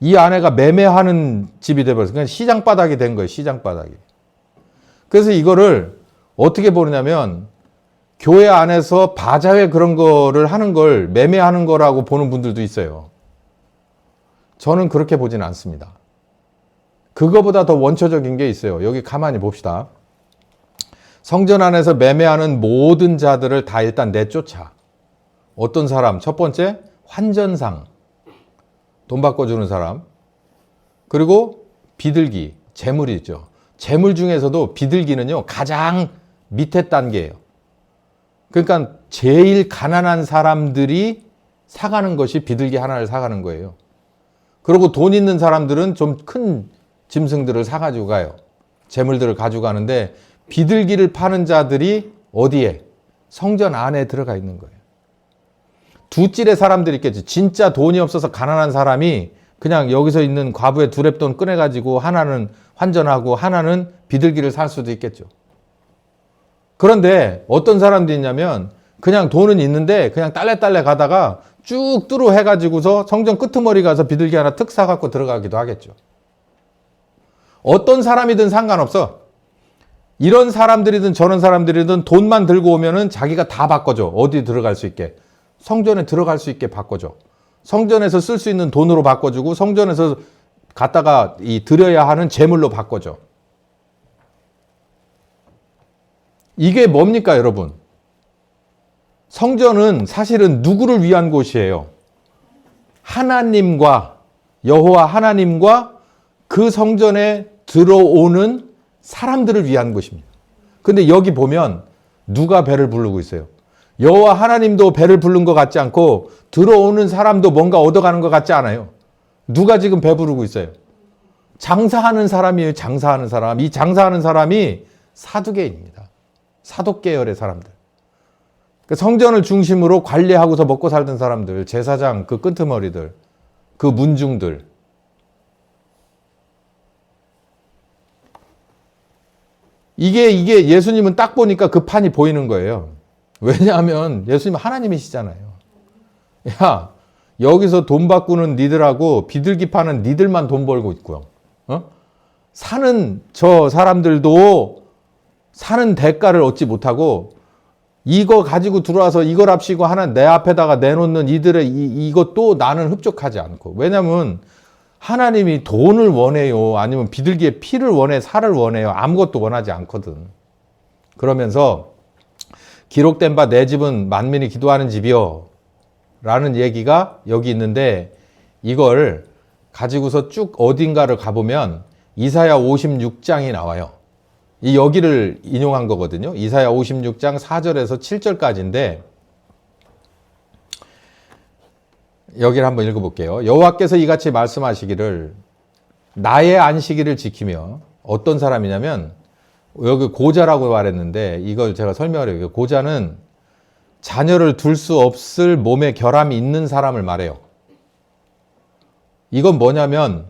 S1: 이 안에가 매매하는 집이 돼버렸어요. 그냥 시장바닥이 된 거예요. 시장바닥이. 그래서 이거를 어떻게 보느냐면 교회 안에서 바자회 그런 거를 하는 걸 매매하는 거라고 보는 분들도 있어요. 저는 그렇게 보지는 않습니다. 그거보다 더 원초적인 게 있어요. 여기 가만히 봅시다. 성전 안에서 매매하는 모든 자들을 다 일단 내쫓아. 어떤 사람? 첫 번째, 환전상. 돈 바꿔주는 사람. 그리고 비둘기, 재물이 있죠. 재물 중에서도 비둘기는요, 가장 밑에 단계예요. 그러니까 제일 가난한 사람들이 사가는 것이 비둘기 하나를 사가는 거예요. 그리고 돈 있는 사람들은 좀 큰 짐승들을 사가지고 가요. 재물들을 가져가는데 비둘기를 파는 자들이 어디에? 성전 안에 들어가 있는 거예요. 두 찔의 사람들이 있겠지. 진짜 돈이 없어서 가난한 사람이 그냥 여기서 있는 과부의 두렙돈 꺼내가지고 하나는 환전하고 하나는 비둘기를 살 수도 있겠죠. 그런데 어떤 사람도 있냐면 그냥 돈은 있는데 그냥 딸래딸래 가다가 쭉 뚜루 해가지고서 성전 끄트머리 가서 비둘기 하나 특 사갖고 들어가기도 하겠죠. 어떤 사람이든 상관없어. 이런 사람들이든 저런 사람들이든 돈만 들고 오면은 자기가 다 바꿔줘. 어디 들어갈 수 있게. 성전에 들어갈 수 있게 바꿔줘. 성전에서 쓸 수 있는 돈으로 바꿔주고 성전에서 갖다가 드려야 하는 재물로 바꿔줘. 이게 뭡니까, 여러분? 성전은 사실은 누구를 위한 곳이에요? 하나님과, 여호와 하나님과 그 성전에 들어오는 사람들을 위한 곳입니다. 근데 여기 보면 누가 배를 부르고 있어요? 여호와 하나님도 배를 부른 것 같지 않고 들어오는 사람도 뭔가 얻어가는 것 같지 않아요. 누가 지금 배 부르고 있어요? 장사하는 사람이에요. 장사하는 사람. 이 장사하는 사람이 사두개인입니다. 사독 계열의 사람들. 성전을 중심으로 관리하고서 먹고 살던 사람들, 제사장, 그 끈트머리들, 그 문중들. 이게 예수님은 딱 보니까 그 판이 보이는 거예요. 왜냐하면 예수님은 하나님이시잖아요. 야, 여기서 돈 바꾸는 니들하고 비둘기 파는 니들만 돈 벌고 있고요. 사는 저 사람들도 사는 대가를 얻지 못하고 이거 가지고 들어와서 이걸 합시고 하나 내 앞에다가 내놓는 이들의 이것도 나는 흡족하지 않고. 왜냐하면 하나님이 돈을 원해요? 아니면 비둘기의 피를 원해? 살을 원해요? 아무것도 원하지 않거든. 그러면서 기록된 바 내 집은 만민이 기도하는 집이요 라는 얘기가 여기 있는데 이걸 가지고서 쭉 어딘가를 가보면 이사야 56장이 나와요. 이 여기를 인용한 거거든요. 이사야 56장 4절에서 7절까지인데 여기를 한번 읽어볼게요. 여호와께서 이같이 말씀하시기를 나의 안식일을 지키며 어떤 사람이냐면 여기 고자라고 말했는데 이걸 제가 설명을 해요. 고자는 자녀를 둘 수 없을 몸에 결함이 있는 사람을 말해요. 이건 뭐냐면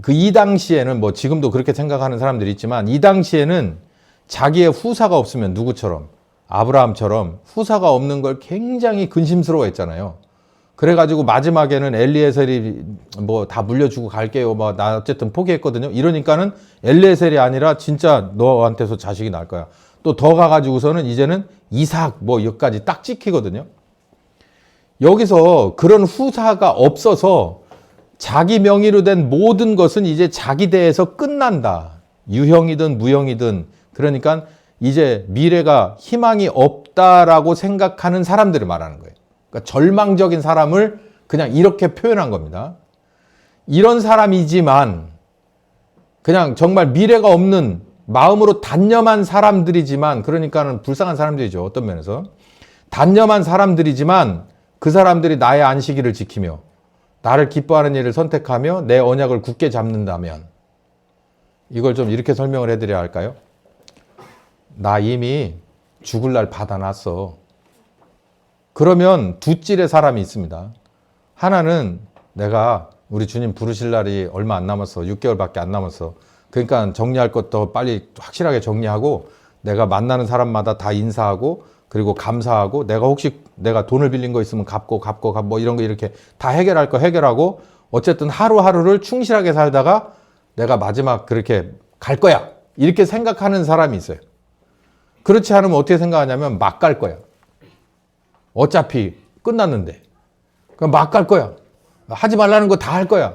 S1: 이 당시에는 뭐 지금도 그렇게 생각하는 사람들이 있지만 이 당시에는 자기의 후사가 없으면 누구처럼 아브라함처럼 후사가 없는 걸 굉장히 근심스러워했잖아요. 그래가지고 마지막에는 엘리에셀이 뭐 다 물려주고 갈게요. 뭐 나 어쨌든 포기했거든요. 이러니까는 엘리에셀이 아니라 진짜 너한테서 자식이 날 거야. 또 더 가가지고서는 이제는 이삭 뭐 여기까지 딱 찍히거든요. 여기서 그런 후사가 없어서 자기 명의로 된 모든 것은 이제 자기 대에서 끝난다. 유형이든 무형이든 그러니까 이제 미래가 희망이 없다라고 생각하는 사람들을 말하는 거예요. 그러니까 절망적인 사람을 그냥 이렇게 표현한 겁니다. 이런 사람이지만 그냥 정말 미래가 없는 마음으로 단념한 사람들이지만 그러니까는 불쌍한 사람들이죠. 어떤 면에서. 단념한 사람들이지만 그 사람들이 나의 안식일을 지키며 나를 기뻐하는 일을 선택하며 내 언약을 굳게 잡는다면 이걸 좀 이렇게 설명을 해드려야 할까요? 나 이미 죽을 날 받아놨어. 그러면 두 찔의 사람이 있습니다. 하나는 내가 우리 주님 부르실 날이 얼마 안 남았어. 6개월밖에 안 남았어. 그러니까 정리할 것도 빨리 확실하게 정리하고 내가 만나는 사람마다 다 인사하고 그리고 감사하고 내가 돈을 빌린 거 있으면 갚고 뭐 이런 거 이렇게 다 해결할 거 해결하고 어쨌든 하루하루를 충실하게 살다가 내가 마지막 그렇게 갈 거야. 이렇게 생각하는 사람이 있어요. 그렇지 않으면 어떻게 생각하냐면 막 갈 거야. 어차피 끝났는데. 그럼 막 갈 거야. 하지 말라는 거 다 할 거야.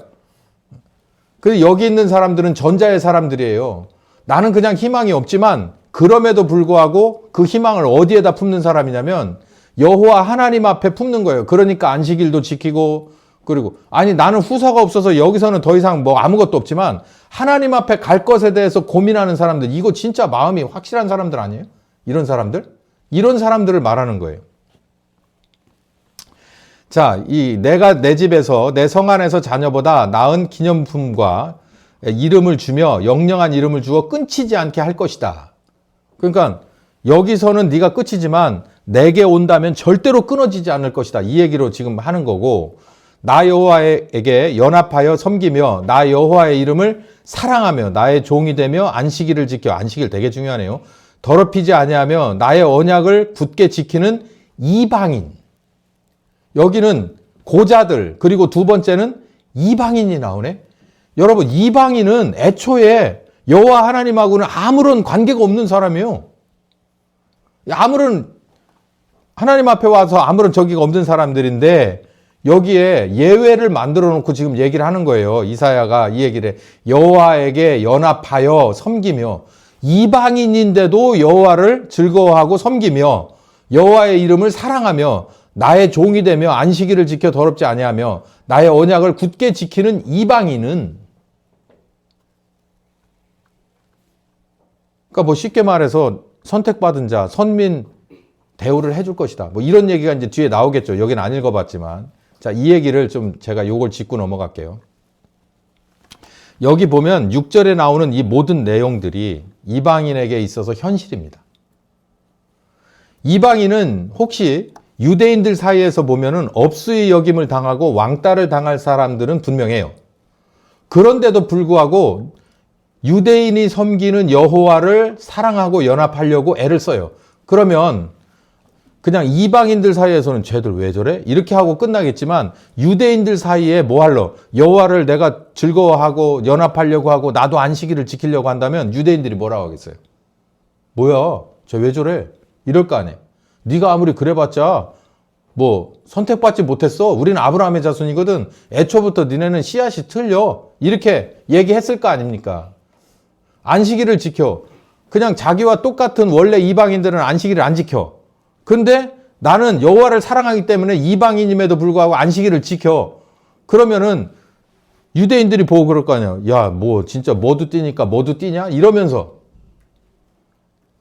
S1: 그래서 여기 있는 사람들은 전자의 사람들이에요. 나는 그냥 희망이 없지만 그럼에도 불구하고 그 희망을 어디에다 품는 사람이냐면 여호와 하나님 앞에 품는 거예요. 그러니까 안식일도 지키고 그리고 아니 나는 후사가 없어서 여기서는 더 이상 뭐 아무것도 없지만 하나님 앞에 갈 것에 대해서 고민하는 사람들 이거 진짜 마음이 확실한 사람들 아니에요? 이런 사람들을 말하는 거예요. 자, 내가 내 집에서 내 성 안에서 자녀보다 나은 기념품과 이름을 주며 영영한 이름을 주어 끊치지 않게 할 것이다. 그러니까 여기서는 네가 끝이지만 내게 온다면 절대로 끊어지지 않을 것이다. 이 얘기로 지금 하는 거고 나 여호와에게 연합하여 섬기며 나 여호와의 이름을 사랑하며 나의 종이 되며 안식일을 지켜 안식일 되게 중요하네요. 더럽히지 아니하며 나의 언약을 굳게 지키는 이방인. 여기는 고자들 그리고 두 번째는 이방인이 나오네. 여러분 이방인은 애초에 여호와 하나님하고는 아무런 관계가 없는 사람이에요. 아무런 하나님 앞에 와서 아무런 저기가 없는 사람들인데 여기에 예외를 만들어 놓고 지금 얘기를 하는 거예요. 이사야가 이 얘기를 해. 여호와에게 연합하여 섬기며 이방인인데도 여호와를 즐거워하고 섬기며 여호와의 이름을 사랑하며 나의 종이 되며 안식일을 지켜 더럽지 아니하며 나의 언약을 굳게 지키는 이방인은 그러니까 뭐 쉽게 말해서 선택받은 자, 선민 대우를 해줄 것이다. 뭐 이런 얘기가 이제 뒤에 나오겠죠. 여기는 안 읽어봤지만. 자, 이 얘기를 좀 제가 요걸 짚고 넘어갈게요. 여기 보면 6절에 나오는 이 모든 내용들이 이방인에게 있어서 현실입니다. 이방인은 혹시 유대인들 사이에서 보면은 업수의 여김을 당하고 왕따를 당할 사람들은 분명해요. 그런데도 불구하고 유대인이 섬기는 여호와를 사랑하고 연합하려고 애를 써요. 그러면 그냥 이방인들 사이에서는 쟤들 왜 저래? 이렇게 하고 끝나겠지만 유대인들 사이에 뭐 할러? 여호와를 내가 즐거워하고 연합하려고 하고 나도 안식일을 지키려고 한다면 유대인들이 뭐라고 하겠어요? 뭐야? 쟤 왜 저래? 이럴 거 아니에요. 네가 아무리 그래봤자 뭐 선택받지 못했어. 우리는 아브라함의 자손이거든. 애초부터 니네는 씨앗이 틀려. 이렇게 얘기했을 거 아닙니까? 안식일을 지켜. 그냥 자기와 똑같은 원래 이방인들은 안식일을 안 지켜. 근데 나는 여호와를 사랑하기 때문에 이방인임에도 불구하고 안식일을 지켜. 그러면은 유대인들이 보고 그럴 거 아니야. 야, 뭐 진짜 뭐도 뛰니까 뭐도 뛰냐? 이러면서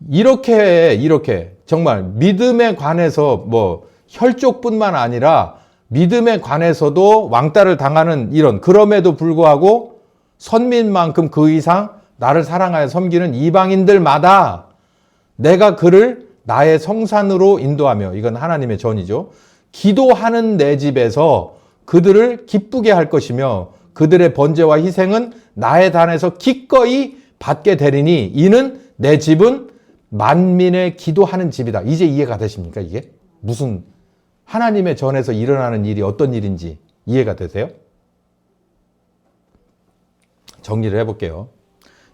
S1: 이렇게 정말 믿음에 관해서 뭐 혈족뿐만 아니라 믿음에 관해서도 왕따를 당하는 이런, 그럼에도 불구하고 선민만큼 그 이상 나를 사랑하여 섬기는 이방인들마다 내가 그를 나의 성산으로 인도하며, 이건 하나님의 전이죠. 기도하는 내 집에서 그들을 기쁘게 할 것이며 그들의 번제와 희생은 나의 단에서 기꺼이 받게 되리니 이는 내 집은 만민의 기도하는 집이다. 이제 이해가 되십니까? 이게 무슨 하나님의 전에서 일어나는 일이 어떤 일인지 이해가 되세요? 정리를 해볼게요.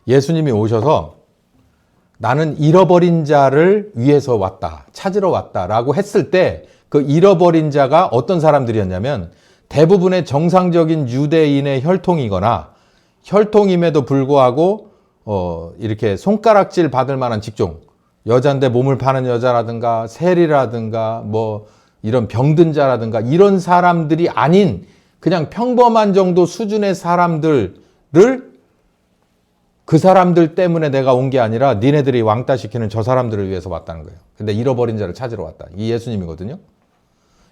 S1: 예수님이 오셔서 나는 잃어버린 자를 위해서 왔다, 찾으러 왔다라고 했을 때 그 잃어버린 자가 어떤 사람들이었냐면 대부분의 정상적인 유대인의 혈통이거나 혈통임에도 불구하고 이렇게 손가락질 받을 만한 직종, 여자인데 몸을 파는 여자라든가 세리라든가 뭐 이런 병든 자라든가 이런 사람들이 아닌 그냥 평범한 정도 수준의 사람들을 그 사람들 때문에 내가 온 게 아니라 니네들이 왕따시키는 저 사람들을 위해서 왔다는 거예요. 근데 잃어버린 자를 찾으러 왔다. 이 예수님이거든요.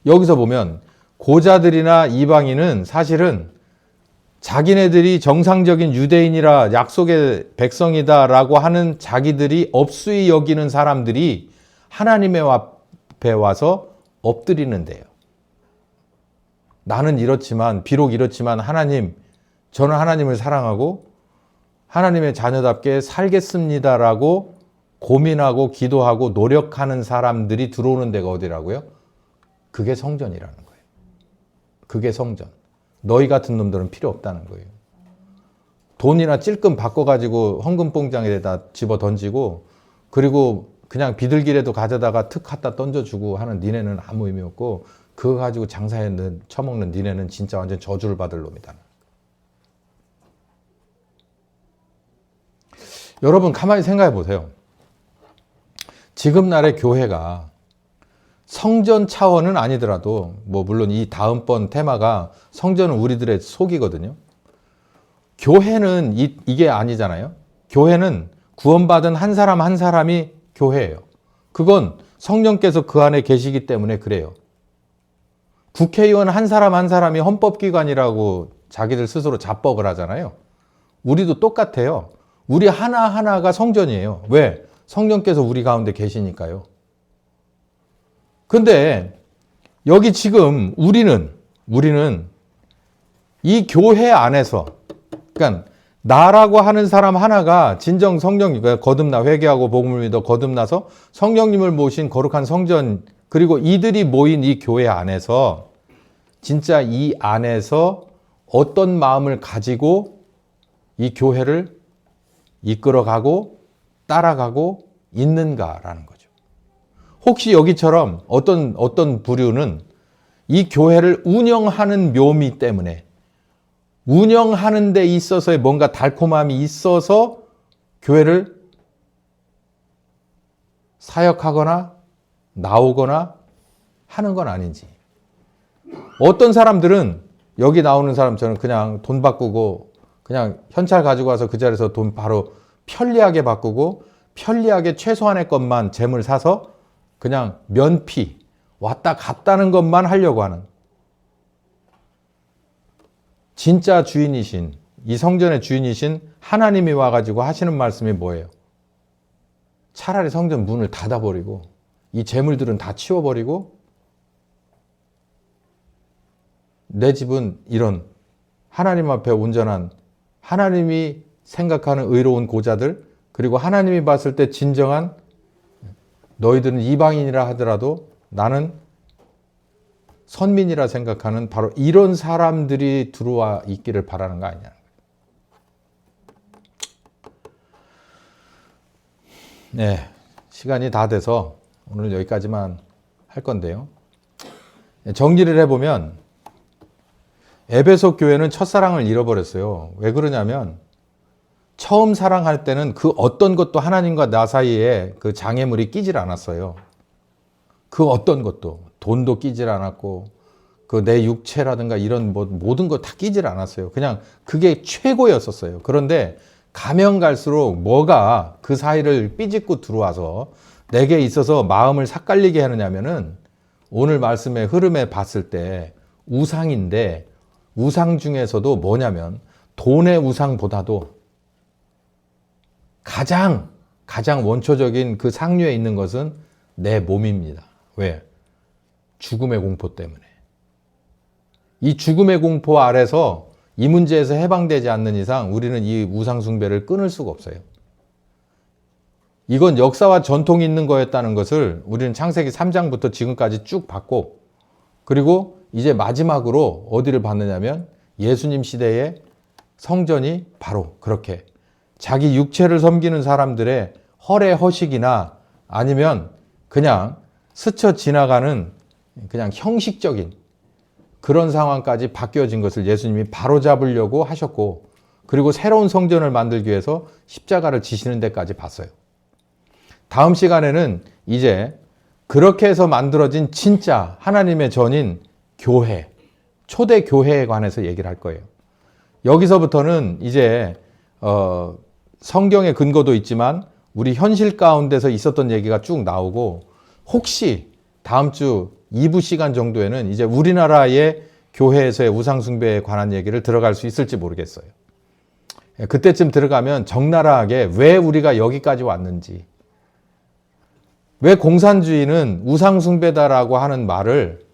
S1: 여기서 보면 고자들이나 이방인은 사실은 자기네들이 정상적인 유대인이라 약속의 백성이다라고 하는 자기들이 업수히 여기는 사람들이 하나님의 앞에 와서 엎드리는데요. 나는 이렇지만, 비록 이렇지만 하나님, 저는 하나님을 사랑하고 하나님의 자녀답게 살겠습니다라고 고민하고 기도하고 노력하는 사람들이 들어오는 데가 어디라고요? 그게 성전이라는 거예요. 그게 성전. 너희 같은 놈들은 필요 없다는 거예요. 돈이나 찔끔 바꿔가지고 헌금봉장에다 집어 던지고 그리고 그냥 비둘기라도 가져다가 특 갖다 던져주고 하는 니네는 아무 의미 없고 그거 가지고 장사해 처먹는 니네는 진짜 완전 저주를 받을 놈이다. 여러분 가만히 생각해 보세요. 지금 날의 교회가 성전 차원은 아니더라도 뭐 물론 이 다음번 테마가 성전은 우리들의 속이거든요. 교회는 이게 아니잖아요. 교회는 구원받은 한 사람 한 사람이 교회예요. 그건 성령께서 그 안에 계시기 때문에 그래요. 국회의원 한 사람 한 사람이 헌법기관이라고 자기들 스스로 자뻑을 하잖아요. 우리도 똑같아요. 우리 하나하나가 성전이에요. 왜? 성령께서 우리 가운데 계시니까요. 근데 여기 지금 우리는 이 교회 안에서, 그러니까 나라고 하는 사람 하나가 진정 성령, 거듭나 회개하고 복음을 믿어 거듭나서 성령님을 모신 거룩한 성전, 그리고 이들이 모인 이 교회 안에서 진짜 이 안에서 어떤 마음을 가지고 이 교회를 이끌어가고 따라가고 있는가라는 거죠. 혹시 여기처럼 어떤 부류는 이 교회를 운영하는 묘미 때문에 운영하는 데 있어서의 뭔가 달콤함이 있어서 교회를 사역하거나 나오거나 하는 건 아닌지. 어떤 사람들은 여기 나오는 사람처럼 그냥 돈 바꾸고 그냥 현찰 가지고 와서 그 자리에서 돈 바로 편리하게 바꾸고 편리하게 최소한의 것만 재물 사서 그냥 면피 왔다 갔다는 것만 하려고 하는, 진짜 주인이신 이 성전의 주인이신 하나님이 와가지고 하시는 말씀이 뭐예요? 차라리 성전 문을 닫아버리고 이 재물들은 다 치워버리고 내 집은 이런 하나님 앞에 온전한, 하나님이 생각하는 의로운 고자들, 그리고 하나님이 봤을 때 진정한, 너희들은 이방인이라 하더라도 나는 선민이라 생각하는 바로 이런 사람들이 들어와 있기를 바라는 거 아니냐. 네, 시간이 다 돼서 오늘 여기까지만 할 건데요. 정리를 해보면 에베소 교회는 첫사랑을 잃어버렸어요. 왜 그러냐면 처음 사랑할 때는 그 어떤 것도 하나님과 나 사이에 그 장애물이 끼질 않았어요. 그 어떤 것도, 돈도 끼질 않았고 그 내 육체라든가 이런 모든 거 다 끼질 않았어요. 그냥 그게 최고였었어요. 그런데 가면 갈수록 뭐가 그 사이를 삐짓고 들어와서 내게 있어서 마음을 삭갈리게 하느냐면은 오늘 말씀의 흐름에 봤을 때 우상인데 우상 중에서도 뭐냐면 돈의 우상보다도 가장 원초적인 그 상류에 있는 것은 내 몸입니다. 왜? 죽음의 공포 때문에. 이 죽음의 공포 아래서 이 문제에서 해방되지 않는 이상 우리는 이 우상 숭배를 끊을 수가 없어요. 이건 역사와 전통이 있는 거였다는 것을 우리는 창세기 3장부터 지금까지 쭉 봤고, 그리고 이제 마지막으로 어디를 봤느냐면 예수님 시대의 성전이 바로 그렇게 자기 육체를 섬기는 사람들의 허례허식이나 아니면 그냥 스쳐 지나가는 그냥 형식적인 그런 상황까지 바뀌어진 것을 예수님이 바로잡으려고 하셨고, 그리고 새로운 성전을 만들기 위해서 십자가를 지시는 데까지 봤어요. 다음 시간에는 이제 그렇게 해서 만들어진 진짜 하나님의 전인 교회, 초대 교회에 관해서 얘기를 할 거예요. 여기서부터는 이제 성경의 근거도 있지만 우리 현실 가운데서 있었던 얘기가 쭉 나오고, 혹시 다음 주 2부 시간 정도에는 이제 우리나라의 교회에서의 우상 숭배에 관한 얘기를 들어갈 수 있을지 모르겠어요. 그때쯤 들어가면 적나라하게 왜 우리가 여기까지 왔는지, 왜 공산주의는 우상 숭배다라고 하는 말을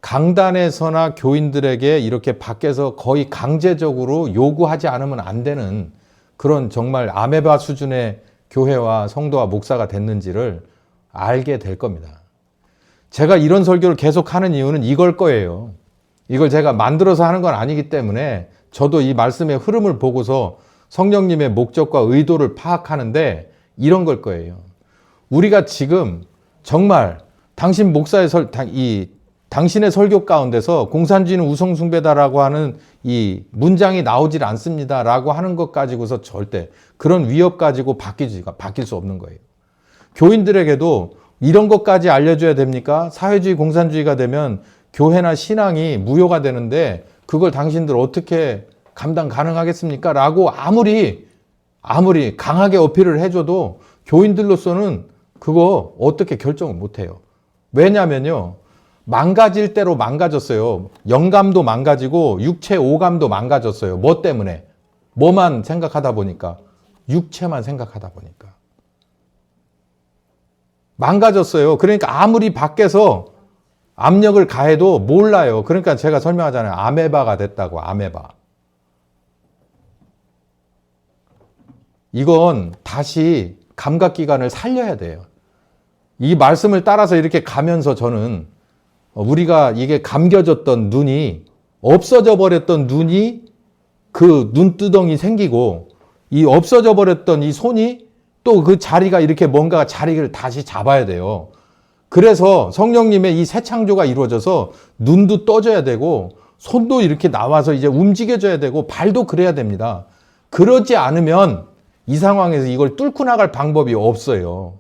S1: 강단에서나 교인들에게 이렇게 밖에서 거의 강제적으로 요구하지 않으면 안 되는 그런 정말 아메바 수준의 교회와 성도와 목사가 됐는지를 알게 될 겁니다. 제가 이런 설교를 계속 하는 이유는 이걸 거예요. 이걸 제가 만들어서 하는 건 아니기 때문에 저도 이 말씀의 흐름을 보고서 성령님의 목적과 의도를 파악하는데 이런 걸 거예요. 우리가 지금 정말 당신 목사의 당신의 설교 가운데서 공산주의는 우상숭배다라고 하는 이 문장이 나오질 않습니다라고 하는 것 가지고서 절대 그런 위협 가지고 바뀔 수 없는 거예요. 교인들에게도 이런 것까지 알려줘야 됩니까? 사회주의 공산주의가 되면 교회나 신앙이 무효가 되는데 그걸 당신들 어떻게 감당 가능하겠습니까? 라고 아무리 강하게 어필을 해줘도 교인들로서는 그거 어떻게 결정을 못해요. 왜냐면요, 망가질 대로 망가졌어요. 영감도 망가지고 육체 오감도 망가졌어요. 뭐 때문에? 뭐만 생각하다 보니까, 육체만 생각하다 보니까 망가졌어요. 그러니까 아무리 밖에서 압력을 가해도 몰라요. 그러니까 제가 설명하잖아요. 아메바가 됐다고. 아메바. 이건 다시 감각기관을 살려야 돼요. 이 말씀을 따라서 이렇게 가면서 저는 우리가 이게 감겨졌던 눈이, 없어져 버렸던 눈이 그 눈두덩이 생기고, 이 없어져 버렸던 이 손이 또 그 자리가 이렇게 뭔가 자리를 다시 잡아야 돼요. 그래서 성령님의 이 새 창조가 이루어져서 눈도 떠져야 되고 손도 이렇게 나와서 이제 움직여져야 되고 발도 그래야 됩니다. 그러지 않으면 이 상황에서 이걸 뚫고 나갈 방법이 없어요.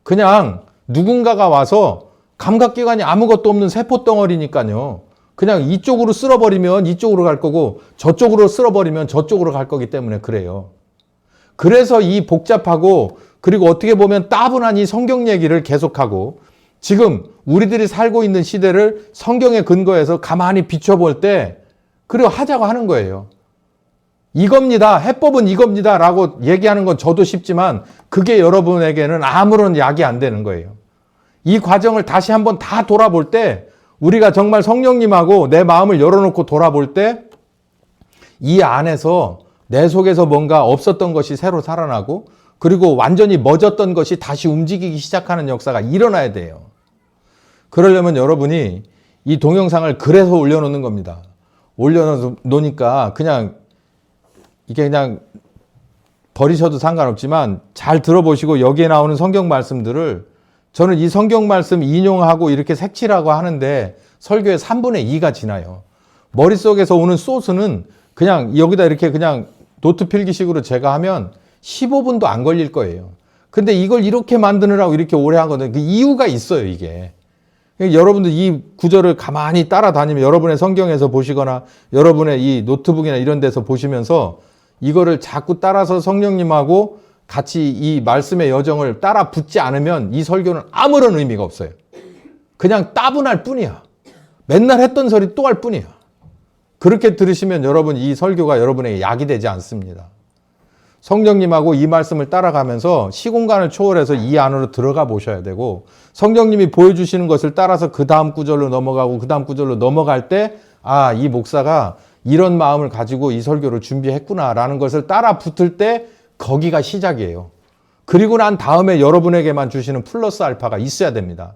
S1: 그냥 누군가가 와서 감각기관이 아무것도 없는 세포덩어리니까요. 그냥 이쪽으로 쓸어버리면 이쪽으로 갈 거고 저쪽으로 쓸어버리면 저쪽으로 갈 거기 때문에 그래요. 그래서 이 복잡하고 그리고 어떻게 보면 따분한 이 성경 얘기를 계속하고, 지금 우리들이 살고 있는 시대를 성경에 근거해서 가만히 비춰볼 때 그리고 하자고 하는 거예요. 이겁니다. 해법은 이겁니다. 라고 얘기하는 건 저도 쉽지만 그게 여러분에게는 아무런 약이 안 되는 거예요. 이 과정을 다시 한번 다 돌아볼 때, 우리가 정말 성령님하고 내 마음을 열어놓고 돌아볼 때 이 안에서 내 속에서 뭔가 없었던 것이 새로 살아나고, 그리고 완전히 멈췄던 것이 다시 움직이기 시작하는 역사가 일어나야 돼요. 그러려면 여러분이 이 동영상을 그래서 올려놓는 겁니다. 올려놓으니까 그냥 이게 그냥 버리셔도 상관없지만 잘 들어보시고 여기에 나오는 성경 말씀들을, 저는 이 성경 말씀 인용하고 이렇게 색칠하고 하는데 설교의 3분의 2가 지나요. 머릿속에서 오는 소스는 그냥 여기다 이렇게 그냥 노트 필기식으로 제가 하면 15분도 안 걸릴 거예요. 근데 이걸 이렇게 만드느라고 이렇게 오래 하거든요. 그 이유가 있어요, 이게. 여러분들 이 구절을 가만히 따라다니면, 여러분의 성경에서 보시거나 여러분의 이 노트북이나 이런 데서 보시면서 이거를 자꾸 따라서 성령님하고 같이 이 말씀의 여정을 따라 붙지 않으면 이 설교는 아무런 의미가 없어요. 그냥 따분할 뿐이야. 맨날 했던 소리 또 할 뿐이에요. 그렇게 들으시면 여러분 이 설교가 여러분에게 약이 되지 않습니다. 성령님하고 이 말씀을 따라가면서 시공간을 초월해서 이 안으로 들어가 보셔야 되고 성령님이 보여주시는 것을 따라서 그 다음 구절로 넘어가고 그 다음 구절로 넘어갈 때 아, 이 목사가 이런 마음을 가지고 이 설교를 준비했구나라는 것을 따라 붙을 때 거기가 시작이에요. 그리고 난 다음에 여러분에게만 주시는 플러스 알파가 있어야 됩니다.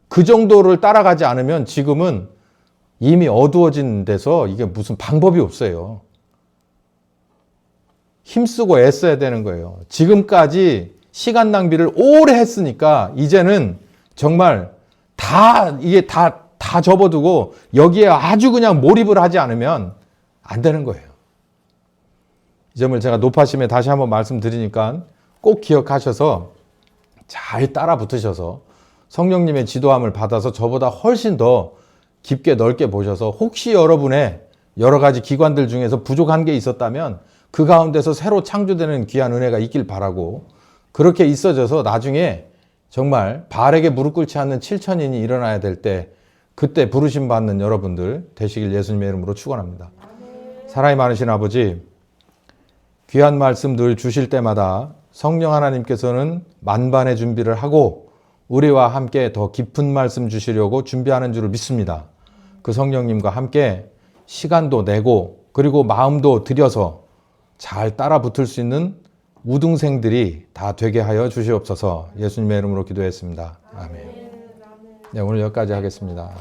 S1: 그 정도를 따라가지 않으면 지금은 이미 어두워진 데서 이게 무슨 방법이 없어요. 힘쓰고 애써야 되는 거예요. 지금까지 시간 낭비를 오래 했으니까 이제는 정말 이게 다 접어두고 여기에 아주 그냥 몰입을 하지 않으면 안 되는 거예요. 이 점을 제가 높아심에 다시 한번 말씀드리니까 꼭 기억하셔서 잘 따라 붙으셔서 성령님의 지도함을 받아서 저보다 훨씬 더 깊게 넓게 보셔서 혹시 여러분의 여러 가지 기관들 중에서 부족한 게 있었다면 그 가운데서 새로 창조되는 귀한 은혜가 있길 바라고 그렇게 있어져서 나중에 정말 바알에게 무릎 꿇지 않는 7천인이 일어나야 될 때 그때 부르심 받는 여러분들 되시길 예수님의 이름으로 축원합니다. 사랑이 많으신 아버지, 귀한 말씀 늘 주실 때마다 성령 하나님께서는 만반의 준비를 하고 우리와 함께 더 깊은 말씀 주시려고 준비하는 줄을 믿습니다. 그 성령님과 함께 시간도 내고 그리고 마음도 들여서 잘 따라 붙을 수 있는 우등생들이 다 되게 하여 주시옵소서. 예수님의 이름으로 기도했습니다. 아멘. 네, 오늘 여기까지 하겠습니다.